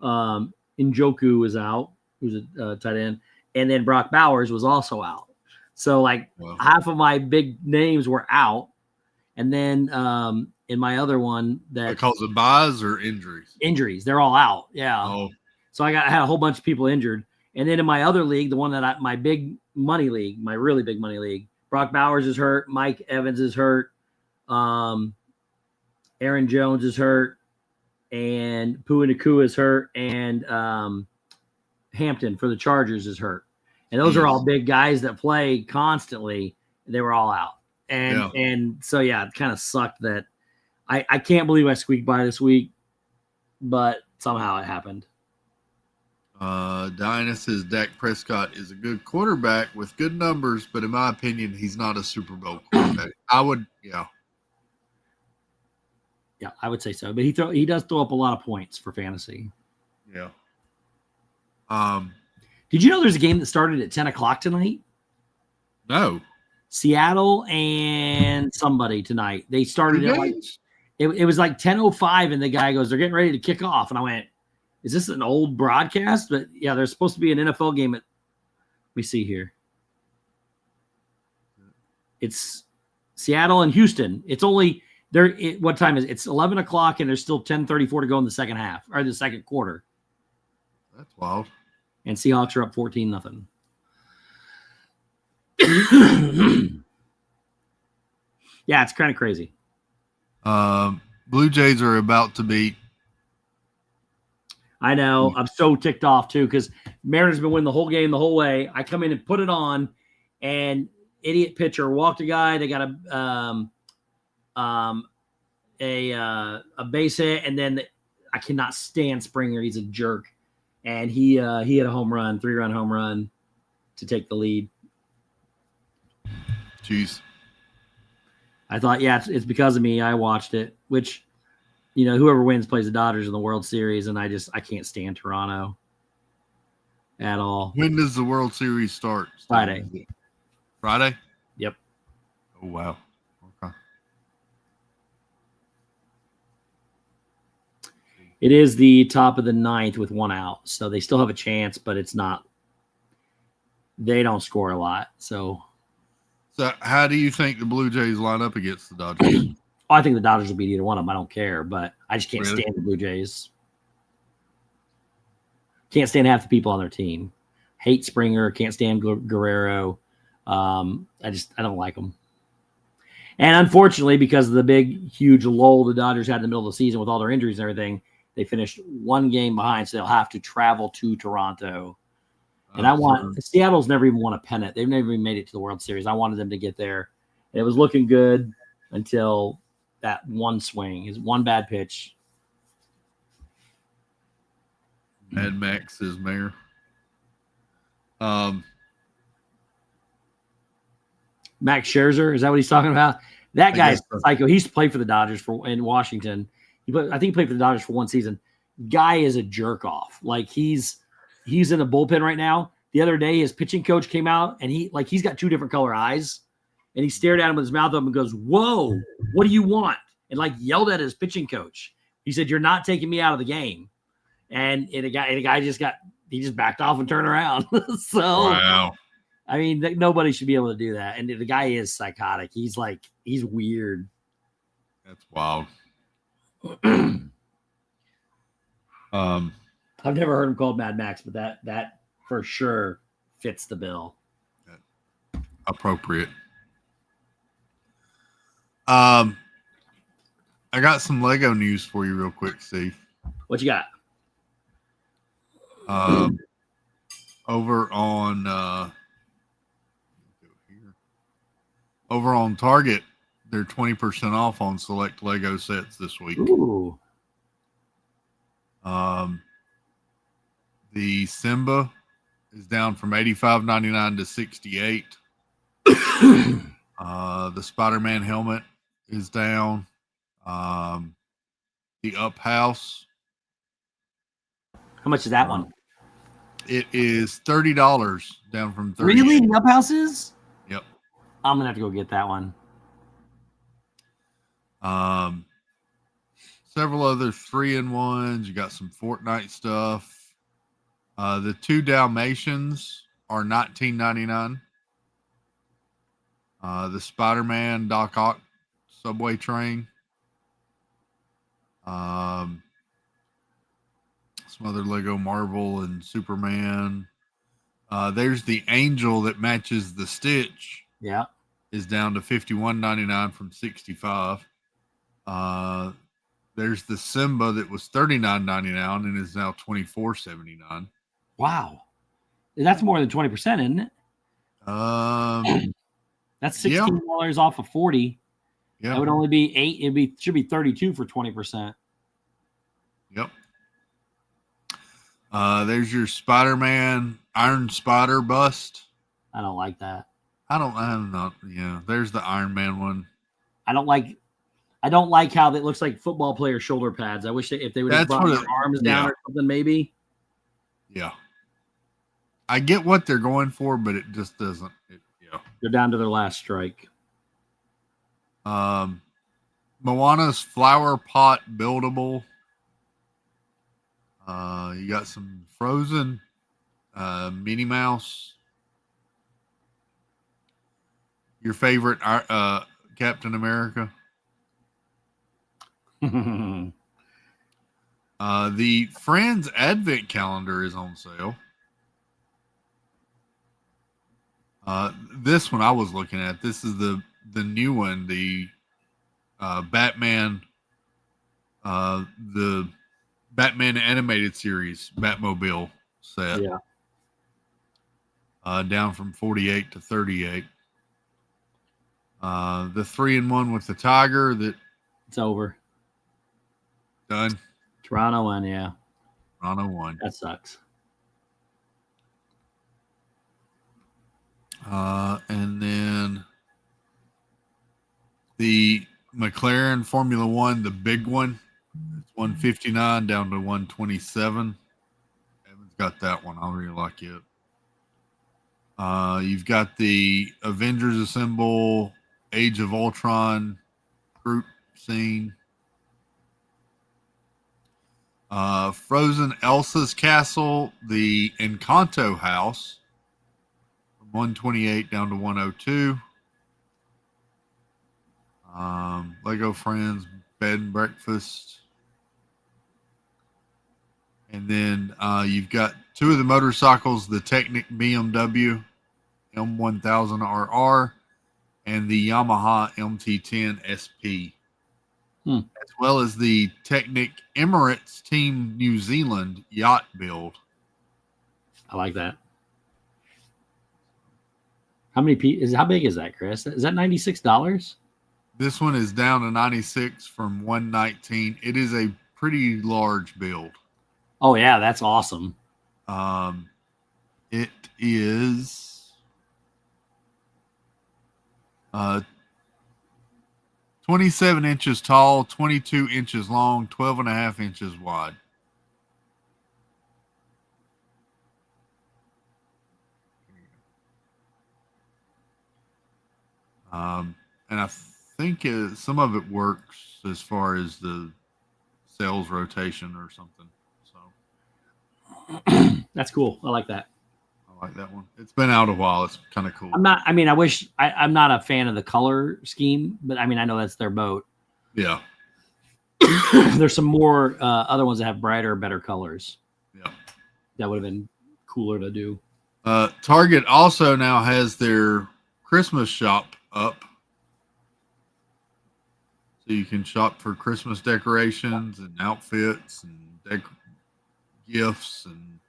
Njoku was out, who's a tight end. And then Brock Bowers was also out. So, half of my big names were out. And then in my other one because of buys or injuries? Injuries. They're all out. Yeah. Oh. So I had a whole bunch of people injured. And then in my other league, the one that my big money league, my really big money league, Brock Bowers is hurt. Mike Evans is hurt. Aaron Jones is hurt. And Puka Nacua is hurt. And Hampton for the Chargers is hurt. And those are all big guys that play constantly. They were all out. And so, yeah, it kind of sucked that I can't believe I squeaked by this week, but somehow it happened. Dinah says Dak Prescott is a good quarterback with good numbers, but in my opinion, he's not a Super Bowl quarterback. I would say so. But he does throw up a lot of points for fantasy. Yeah. Did you know there's a game that started at 10 o'clock tonight? No. Seattle and somebody tonight. They started at it was like 10:05, and the guy goes, they're getting ready to kick off. And I went, is this an old broadcast? But yeah, there's supposed to be an NFL game let me see here. It's Seattle and Houston. It's only there. What time is it? It's 11 o'clock, and there's still 10:34 to go in the second half or the second quarter. That's wild. And Seahawks are up 14-0. Yeah, it's kind of crazy. Blue Jays are about to beat. I know. I'm so ticked off too because Mariners been winning the whole game the whole way. I come in and put it on, and idiot pitcher walked a guy. They got a base hit, and then I cannot stand Springer. He's a jerk, and he hit a home run, 3-run home run to take the lead. Jeez. I thought, yeah, it's because of me. I watched it, which, you know, whoever wins plays the Dodgers in the World Series, and I can't stand Toronto at all. When does the World Series start? Friday. Friday? Yep. Oh, wow. Okay. It is the top of the ninth with 1 out, so they still have a chance, but it's not. They don't score a lot, so how do you think the Blue Jays line up against the Dodgers? I think the Dodgers will beat either one of them. I don't care, but I just can't Really? stand the Blue Jays. Can't stand half the people on their team. Hate Springer. Can't stand Guerrero. I don't like them. And unfortunately, because of the big, huge lull the Dodgers had in the middle of the season with all their injuries and everything, they finished 1 game behind, so they'll have to travel to Toronto. And Seattle's never even won a pennant. They've never even made it to the World Series. I wanted them to get there. And it was looking good until that one swing, his one bad pitch. Mad Max is mayor. Max Scherzer, is that what he's talking about? That guy's guess so. psycho. He used to play for the Dodgers in Washington. I think he played for the Dodgers for 1 season. Guy is a jerk off. Like he's in the bullpen right now. The other day, his pitching coach came out and he's got 2 different color eyes, and he stared at him with his mouth open and goes, "Whoa, what do you want?" And yelled at his pitching coach. He said, "You're not taking me out of the game." And the guy just backed off and turned around. So Wow. I mean, nobody should be able to do that. And the guy is psychotic. He's weird. That's wild. I've never heard him called Mad Max, but that for sure fits the bill. Appropriate. I got some Lego news for you real quick, Steve. What you got? Over on Target, they're 20% off on select Lego sets this week. Ooh. The Simba is down from $85.99 to $68. The Spider-Man helmet is down. The Up House. How much is that one? It is $30, down from $30. Really? The Up Houses? Yep. I'm gonna have to go get that one. Several other 3-in-1s. You got some Fortnite stuff. The 2 Dalmatians are $19.99. The Spider-Man Doc Ock subway train. Some other Lego Marvel and Superman. There's the Angel that matches the Stitch. Yeah. Is down to $51.99 from $65. There's the Simba that was $39.99 and is now $24.79. Wow. That's more than 20%, isn't it? That's $16 off of 40. Yeah. That would only be 8. Should be 32 for 20%. Yep. There's your Spider-Man Iron Spider bust. I don't like that. I'm not. Yeah. There's the Iron Man one. I don't like how it looks like football player shoulder pads. I wish if they would have That's brought what their arms down or something, maybe. Yeah. I get what they're going for, but it just doesn't. They're down to their last strike. Moana's flower pot buildable. You got some Frozen, Minnie Mouse. Your favorite Captain America. The Friends Advent Calendar is on sale. This one I was looking at. This is the the new one, the Batman, the Batman animated series Batmobile set. Yeah. Down from 48 to 38. The 3-in-1 with the Tiger that It's over. done. Toronto won, yeah. Toronto won. That sucks. And then the McLaren Formula One, the big one, it's 159 down to 127. Evan's got that one. I really like it. You've got the Avengers Assemble Age of Ultron group scene. Frozen Elsa's Castle, the Encanto house, from 128 down to 102. Lego Friends Bed and Breakfast. And then you've got two of the motorcycles, the Technic BMW M1000RR and the Yamaha MT10 SP, as well as the Technic Emirates Team New Zealand yacht build. I like that. How big is that, Chris? Is that $96? This one is down to 96 from 119. It is a pretty large build. Oh yeah, that's awesome. It is 27 inches tall, 22 inches long, 12.5 inches wide. And I think some of it works as far as the sales rotation or something. So That's cool. I like that. I like that one. It's been out a while. It's kind of cool. I'm not a fan of the color scheme, but I mean, I know that's their boat. Yeah. There's some more other ones that have brighter, better colors. Yeah. That would have been cooler to do. Target also now has their Christmas shop up. So you can shop for Christmas decorations and outfits and gifts and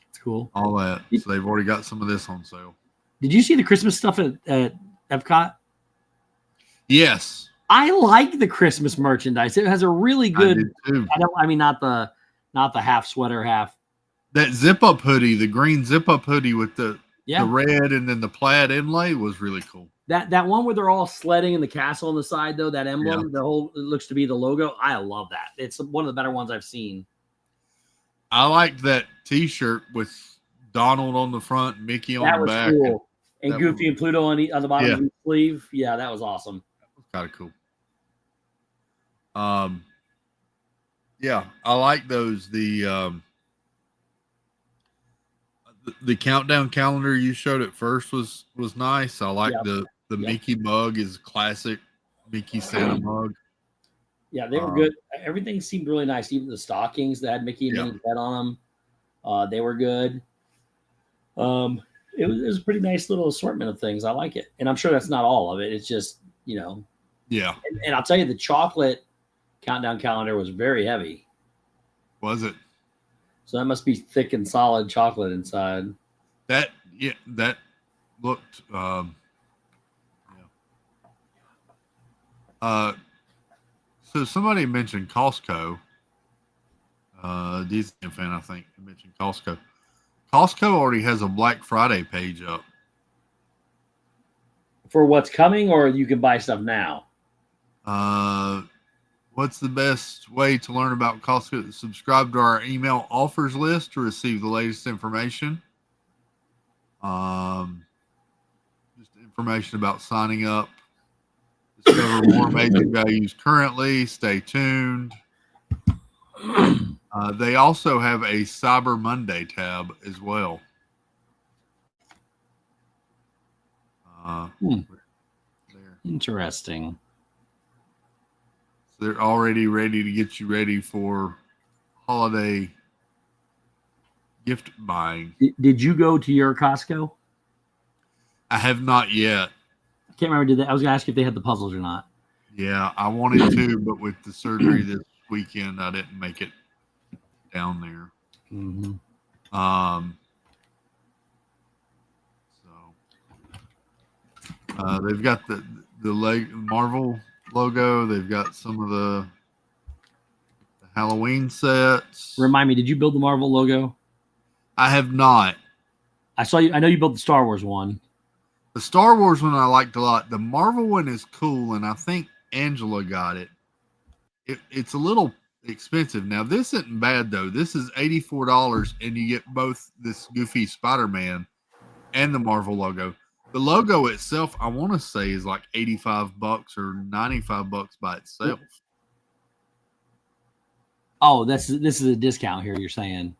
It's cool. all that. So they've already got some of this on sale. Did you see the Christmas stuff at Epcot? Yes. I like the Christmas merchandise. It has a really good. I did too. Not the half sweater, half. That zip up hoodie, the green zip up hoodie with the red and then the plaid inlay was really cool. That one where they're all sledding in the castle on the side, though, that emblem, it looks to be the logo. I love that. It's one of the better ones I've seen. I liked that T-shirt with Donald on the front, Mickey on the back. That was cool. And Goofy and Pluto on the bottom of the sleeve. Yeah, that was awesome. That was kind of cool. Yeah, I like those. The countdown calendar you showed at first was nice. I like the Mickey mug is classic Mickey Santa mug. Yeah, they were good. Everything seemed really nice. Even the stockings that had Mickey and Minnie's head on them, they were good. It was a pretty nice little assortment of things. I like it, and I'm sure that's not all of it. It's just Yeah. And I'll tell you, the chocolate countdown calendar was very heavy. Was it? So that must be thick and solid chocolate inside. That looked so somebody mentioned Costco. Disney fan, I think, mentioned Costco. Costco already has a Black Friday page up. For what's coming, or you can buy stuff now? What's the best way to learn about Costco? Subscribe to our email offers list to receive the latest information. Just information about signing up. Discover more amazing values currently. Stay tuned. They also have a Cyber Monday tab as well. There. Interesting. So they're already ready to get you ready for holiday gift buying. Did you go to your Costco? I have not yet. Can't remember. Did they? I was gonna ask you if they had the puzzles or not. Yeah, I wanted to, but with the surgery this weekend, I didn't make it down there. Mm-hmm. They've got the Marvel logo. They've got some of the Halloween sets. Remind me, did you build the Marvel logo? I have not. I saw you. I know you built the Star Wars one. The Star Wars one I liked a lot. The Marvel one is cool, and I think Angela got it. It's a little expensive. Now, this isn't bad, though. This is $84, and you get both this goofy Spider-Man and the Marvel logo. The logo itself, I want to say, is like $85 or $95 by itself. Oh, this is a discount here. You're saying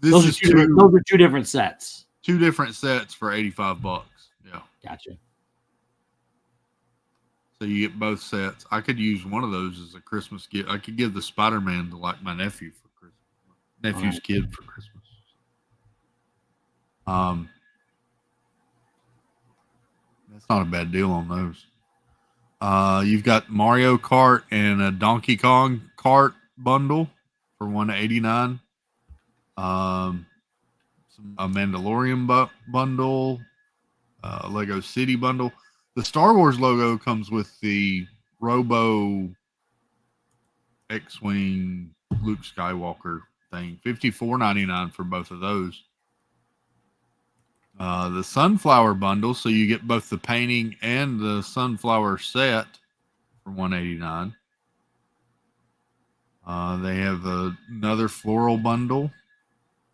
Those are two different sets. Two different sets for $85. Yeah, gotcha. So you get both sets. I could use one of those as a Christmas gift. I could give the Spider-Man to like my nephew for Christmas. Nephew's kid for Christmas. That's not a bad deal on those. You've got Mario Kart and a Donkey Kong Kart bundle for $189. A Mandalorian bundle, Lego City bundle. The Star Wars logo comes with the Robo X-Wing Luke Skywalker thing. $54.99 for both of those. The Sunflower bundle, so you get both the painting and the sunflower set for $189. They have another floral bundle.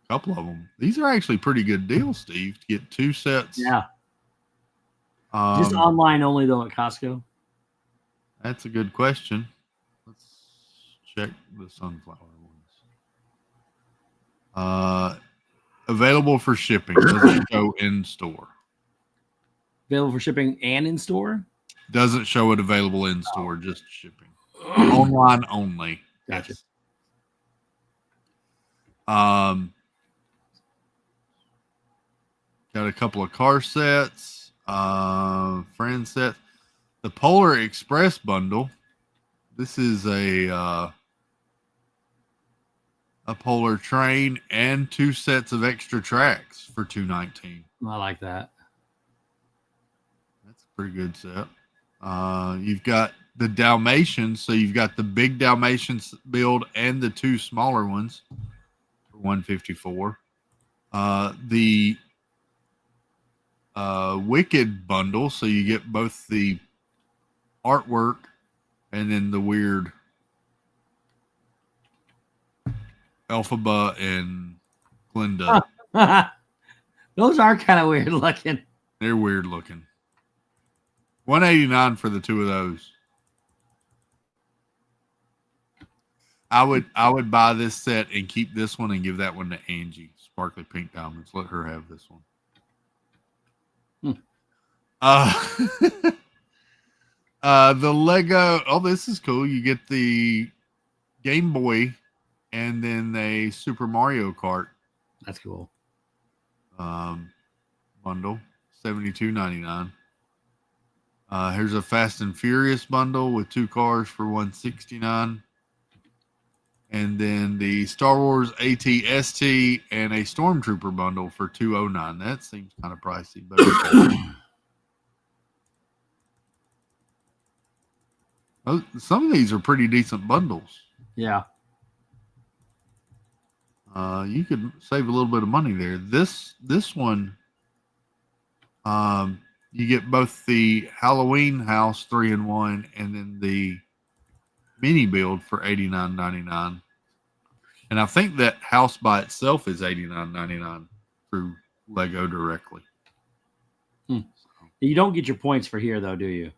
A couple of them. These are actually pretty good deals, Steve, to get two sets. Yeah. Just online only, though, at Costco? That's a good question. Let's check the sunflower ones. Available for shipping. Doesn't show in store. Available for shipping and in store? Doesn't show it available in store, just shipping. Online only. Gotcha. Yes. Got a couple of car sets, friend sets. The Polar Express bundle. This is a Polar train and two sets of extra tracks for $219. I like that. That's a pretty good set. You've got the Dalmatians, so you've got the big Dalmatians build and the two smaller ones for $154. The Wicked bundle, so you get both the artwork and then the weird Elphaba and Glinda. Those are kind of weird looking. They're weird looking. $189 for the two of those. I would buy this set and keep this one and give that one to Angie. Sparkly Pink Diamonds. Let her have this one. The Lego. Oh, this is cool. You get the Game Boy and then a Super Mario Kart. That's cool. Bundle, $72.99. Here's a Fast and Furious bundle with two cars for $169. And then the Star Wars AT-ST and a Stormtrooper bundle for $209. That seems kind of pricey, but some of these are pretty decent bundles. Yeah. You could save a little bit of money there. This one, you get both the Halloween house 3-in-1 and then the mini build for $89.99. And I think that house by itself is $89.99 through Lego directly. You don't get your points for here, though, do you?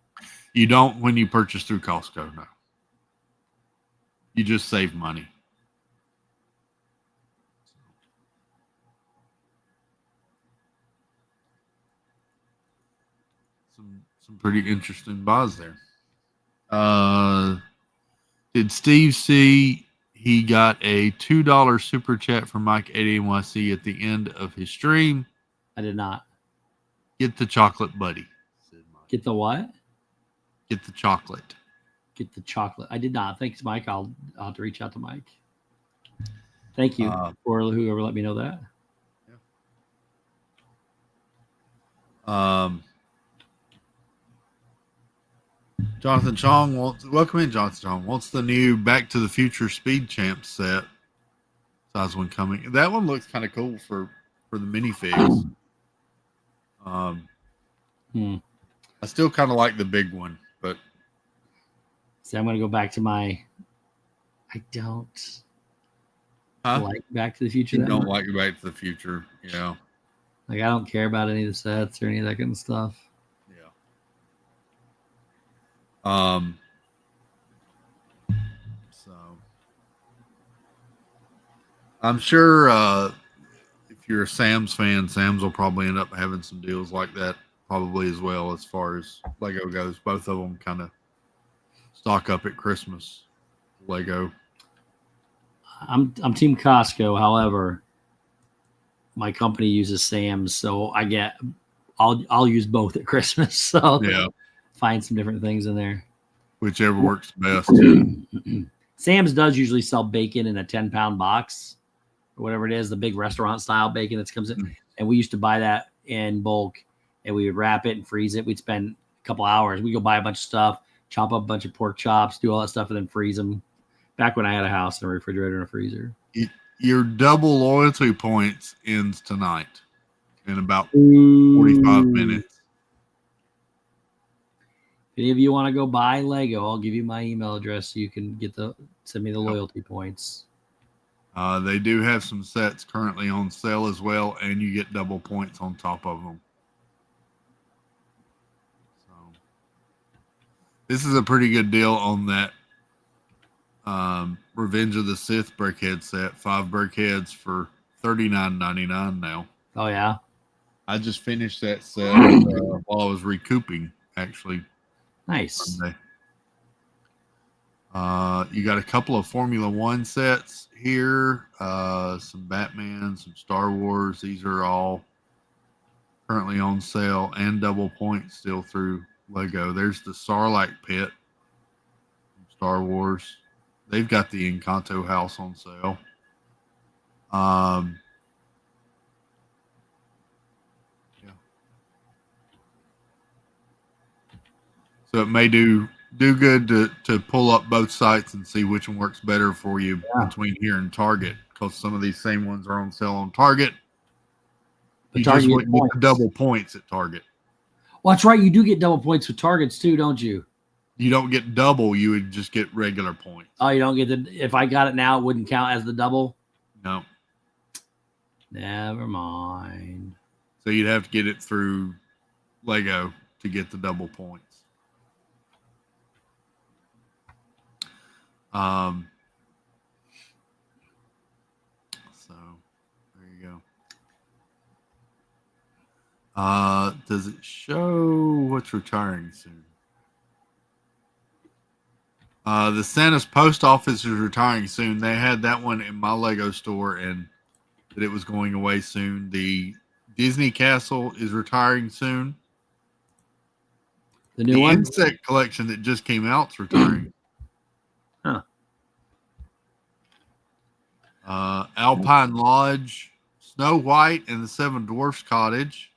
You don't when you purchase through Costco, no. You just save money. Some pretty interesting buys there. Did Steve see he got a $2 super chat from Mike at NYC at the end of his stream? I did not. Get the chocolate buddy, said Mike. Get the what? Get the chocolate. Get the chocolate. I did not. Thanks, Mike. I'll have to reach out to Mike. Thank you for whoever let me know that. Jonathan Chong welcome in. Jonathan Chong wants the new Back to the Future Speed Champs set. Size one coming. That one looks kind of cool for the minifigs. I still kind of like the big one, but see, I'm going to go back to my. I don't like Back to the Future. You don't like Back to the Future, yeah. Like, I don't care about any of the sets or any of that kind of stuff. Yeah. So I'm sure if you're a Sam's fan, Sam's will probably end up having some deals like that probably as well as far as Lego goes. Both of them kind of stock up at Christmas. Lego. I'm Team Costco. However, my company uses Sam's, so I'll use both at Christmas. So yeah, find some different things in there. Whichever works best. Sam's does usually sell bacon in a 10-pound box or whatever it is, the big restaurant style bacon that comes in. And we used to buy that in bulk, and we would wrap it and freeze it. We'd spend a couple hours. We go buy a bunch of stuff, chop up a bunch of pork chops, do all that stuff, and then freeze them. Back when I had a house and a refrigerator and a freezer. Your double loyalty points ends tonight in about 45 minutes. If any of you want to go buy Lego, I'll give you my email address so you can send me the loyalty points. They do have some sets currently on sale as well, and you get double points on top of them. So this is a pretty good deal on that Revenge of the Sith Brickhead set. 5 Brickheads for $39.99 now. Oh yeah, I just finished that set while I was recouping. Actually, nice. Sunday. You got a couple of Formula One sets here. Some Batman, some Star Wars. These are all currently on sale and double points still through Lego. There's the Sarlacc pit from Star Wars. They've got the Encanto house on sale. Yeah. So it may do good to pull up both sites and see which one works better for you between here and Target, because some of these same ones are on sale on Target. You just wouldn't get the double points at Target. Well, that's right. You do get double points with Targets too, don't you? You don't get double. You would just get regular points. Oh, you don't get if I got it now, it wouldn't count as the double? No. Never mind. So you'd have to get it through Lego to get the double points. So there you go. Does it show what's retiring soon? The Santa's Post Office is retiring soon. They had that one in my Lego store, and that it was going away soon. The Disney Castle is retiring soon. The new one? Insect collection that just came out is retiring. Huh. Alpine Lodge, Snow White, and the Seven Dwarfs Cottage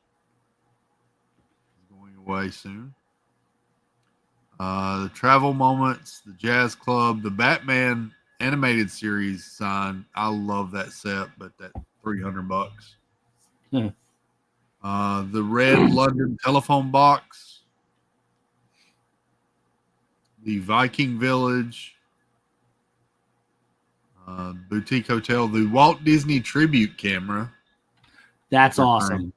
is going away soon. The Travel Moments, the Jazz Club, the Batman animated series sign. I love that set, but that $300. The Red London telephone box, the Viking Village, Boutique Hotel, the Walt Disney tribute camera. That's awesome.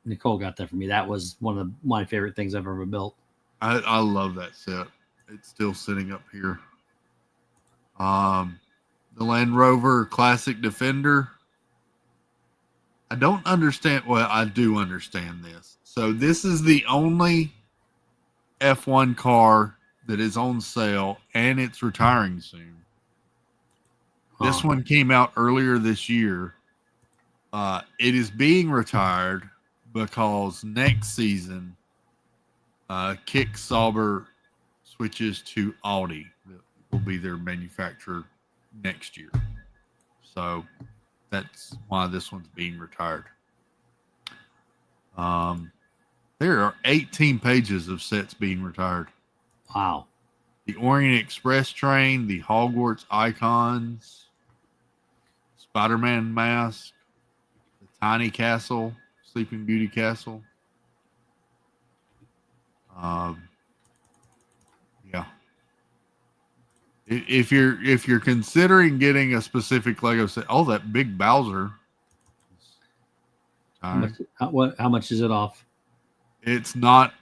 Nicole got that for me. That was one of my favorite things I've ever built. I love that set. It's still sitting up here. The Land Rover Classic Defender. I don't understand. Well, I do understand this. So this is the only F1 car that is on sale, and it's retiring soon. This one came out earlier this year. It is being retired because next season Kick Sauber switches to Audi. That will be their manufacturer next year. So that's why this one's being retired. There are 18 pages of sets being retired. Wow. The Orient Express train, the Hogwarts icons, Spider-Man mask, the Tiny Castle, Sleeping Beauty Castle. Yeah. If you're considering getting a specific Lego set, oh, that big Bowser. How much is it off? It's not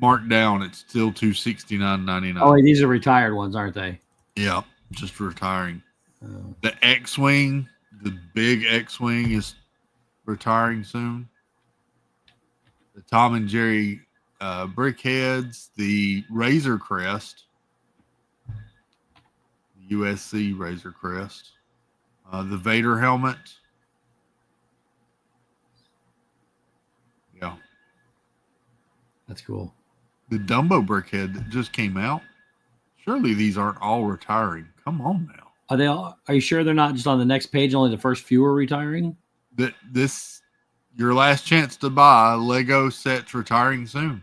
marked down. It's still $269.99. Oh, these are retired ones, aren't they? Yeah, just retiring. The X-Wing, the big X-Wing is retiring soon. The Tom and Jerry Brickheads, the Razor Crest, the USC Razor Crest, the Vader helmet. Yeah. That's cool. The Dumbo Brickhead that just came out. Surely these aren't all retiring. Come on now. Are they all? Are you sure they're not just on the next page? Only the first few are retiring. This your last chance to buy Lego sets retiring soon.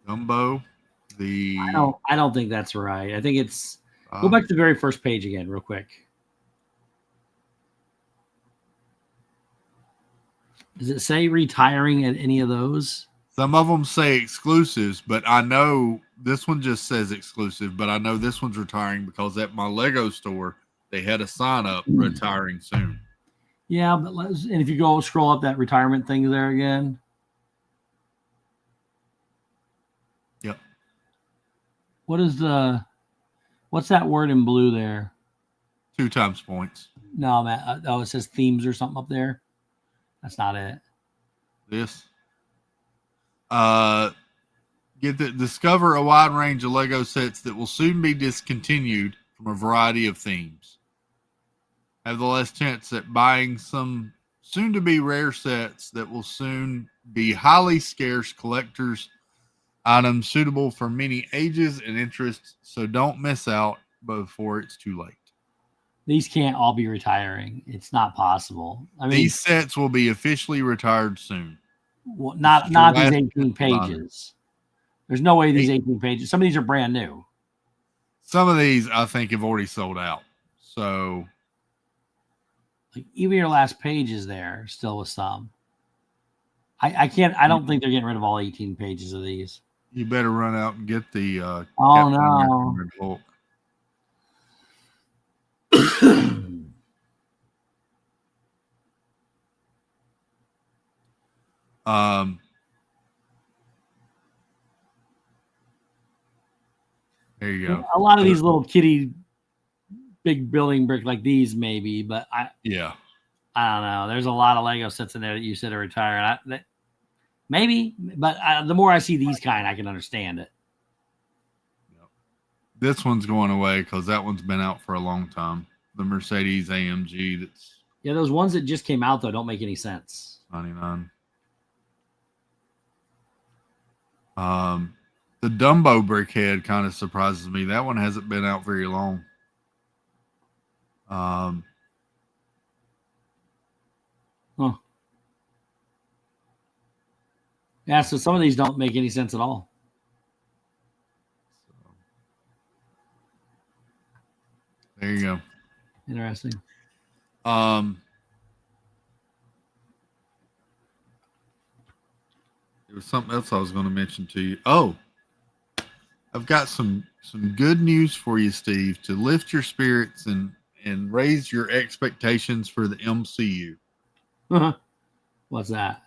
Dumbo, I don't think that's right. I think it's go back to the very first page again, real quick. Does it say retiring at any of those? Some of them say exclusives, but I know this one just says exclusive, but I know this one's retiring because at my Lego store, they had a sign up retiring soon. Yeah, but and if you go scroll up that retirement thing there again. Yep. What's that word in blue there? 2 times points. No, man. Oh, it says themes or something up there. That's not it. This. Discover a wide range of Lego sets that will soon be discontinued from a variety of themes. Have the last chance at buying some soon-to-be rare sets that will soon be highly scarce collectors' items suitable for many ages and interests, so don't miss out before it's too late. These can't all be retiring. It's not possible. I mean, these sets will be officially retired soon. Well, not these 18 pages. There's no way these 18 pages. Some of these are brand new. Some of these I think have already sold out. So like even your last page is there still with some. I don't think they're getting rid of all 18 pages of these. You better run out and get the oh no. Hulk. There you go. A lot of these little kitty big building brick like these maybe, but I don't know. There's a lot of Lego sets in there that you said are retiring. Maybe, but the more I see these kind, I can understand it. This one's going away because that one's been out for a long time. The Mercedes AMG. That's those ones that just came out though don't make any sense. 99. The Dumbo Brickhead kind of surprises me. That one hasn't been out very long. Yeah, so some of these don't make any sense at all. There you go. Interesting. There was something else I was going to mention to you. Oh, I've got some good news for you, Steve, to lift your spirits and raise your expectations for the MCU. What's that?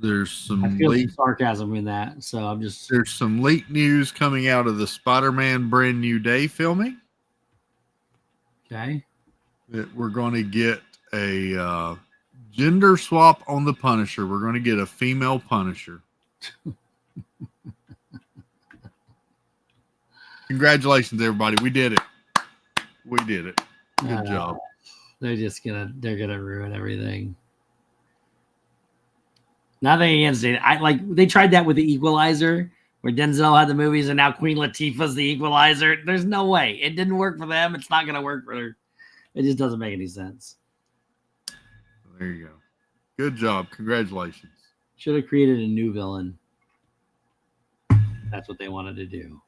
There's some I feel some sarcasm in that, so I'm just. There's some leaked news coming out of the Spider-Man Brand New Day filming. Okay. That we're going to get a gender swap on the Punisher. We're going to get a female Punisher. Congratulations, everybody. We did it. We did it. Good job. They're gonna ruin everything. Nothing against it. They tried that with the Equalizer, where Denzel had the movies, and now Queen Latifah's the Equalizer. There's no way. It didn't work for them. It's not gonna work for her. It just doesn't make any sense. There you go. Good job. Congratulations. Should have created a new villain. That's what they wanted to do.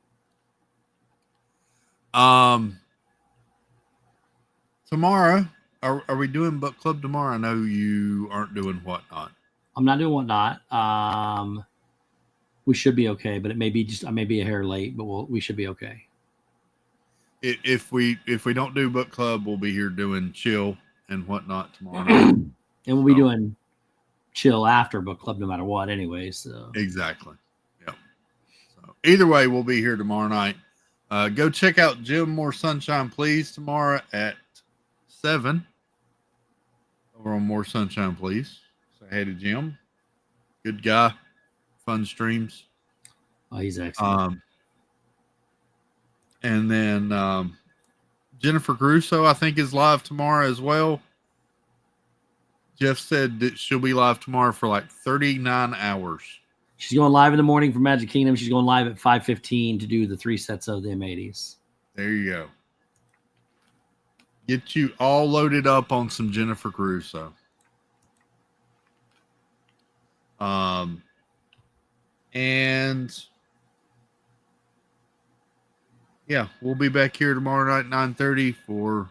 Tomorrow, are we doing book club tomorrow? I know you aren't doing Whatnot. I'm not doing Whatnot. We should be okay, but I may be a hair late, but we should be okay. If we don't do book club, we'll be here doing Chill and Whatnot tomorrow night. And we'll be doing Chill after book club no matter what anyway. So Exactly. Yep. So either way, we'll be here tomorrow night. Go check out Jim More Sunshine Please tomorrow at 7 over on More Sunshine Please. Say hey to Jim. Good guy. Fun streams. Oh, he's excellent. And then Jennifer Caruso, I think, is live tomorrow as well. Jeff said that she'll be live tomorrow for like 39 hours. She's going live in the morning for Magic Kingdom. She's going live at 5:15 to do the 3 sets of the M80s. There you go. Get you all loaded up on some Jennifer Caruso. And yeah, we'll be back here tomorrow night, 9:30 for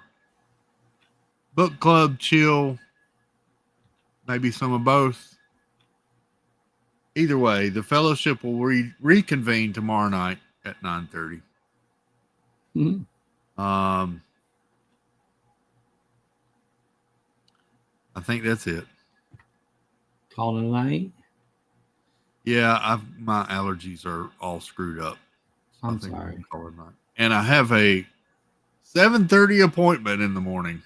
book club, chill, maybe some of both. Either way, the fellowship will reconvene tomorrow night at 9:30. Mm-hmm. I think that's it. Call it a night. Yeah, my allergies are all screwed up. So I'm I think sorry. we'll call it a night. And I have a 7:30 appointment in the morning.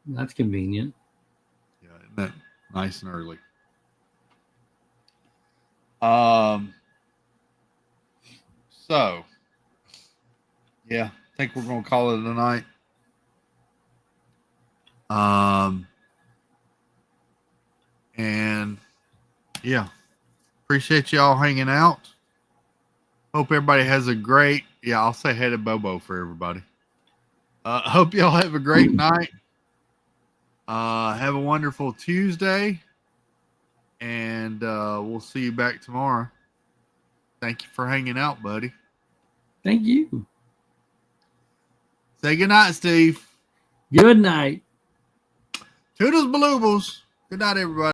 That's convenient. Yeah, isn't that nice and early? So yeah, I think we're gonna call it a night. And yeah, appreciate y'all hanging out. Hope everybody has a great, I'll say hey to Bobo for everybody. Hope y'all have a great night. Have a wonderful Tuesday. And we'll see you back tomorrow. Thank you for hanging out, buddy. Thank you. Say goodnight, Steve. Good night. Toodles baloobles. Good night, everybody.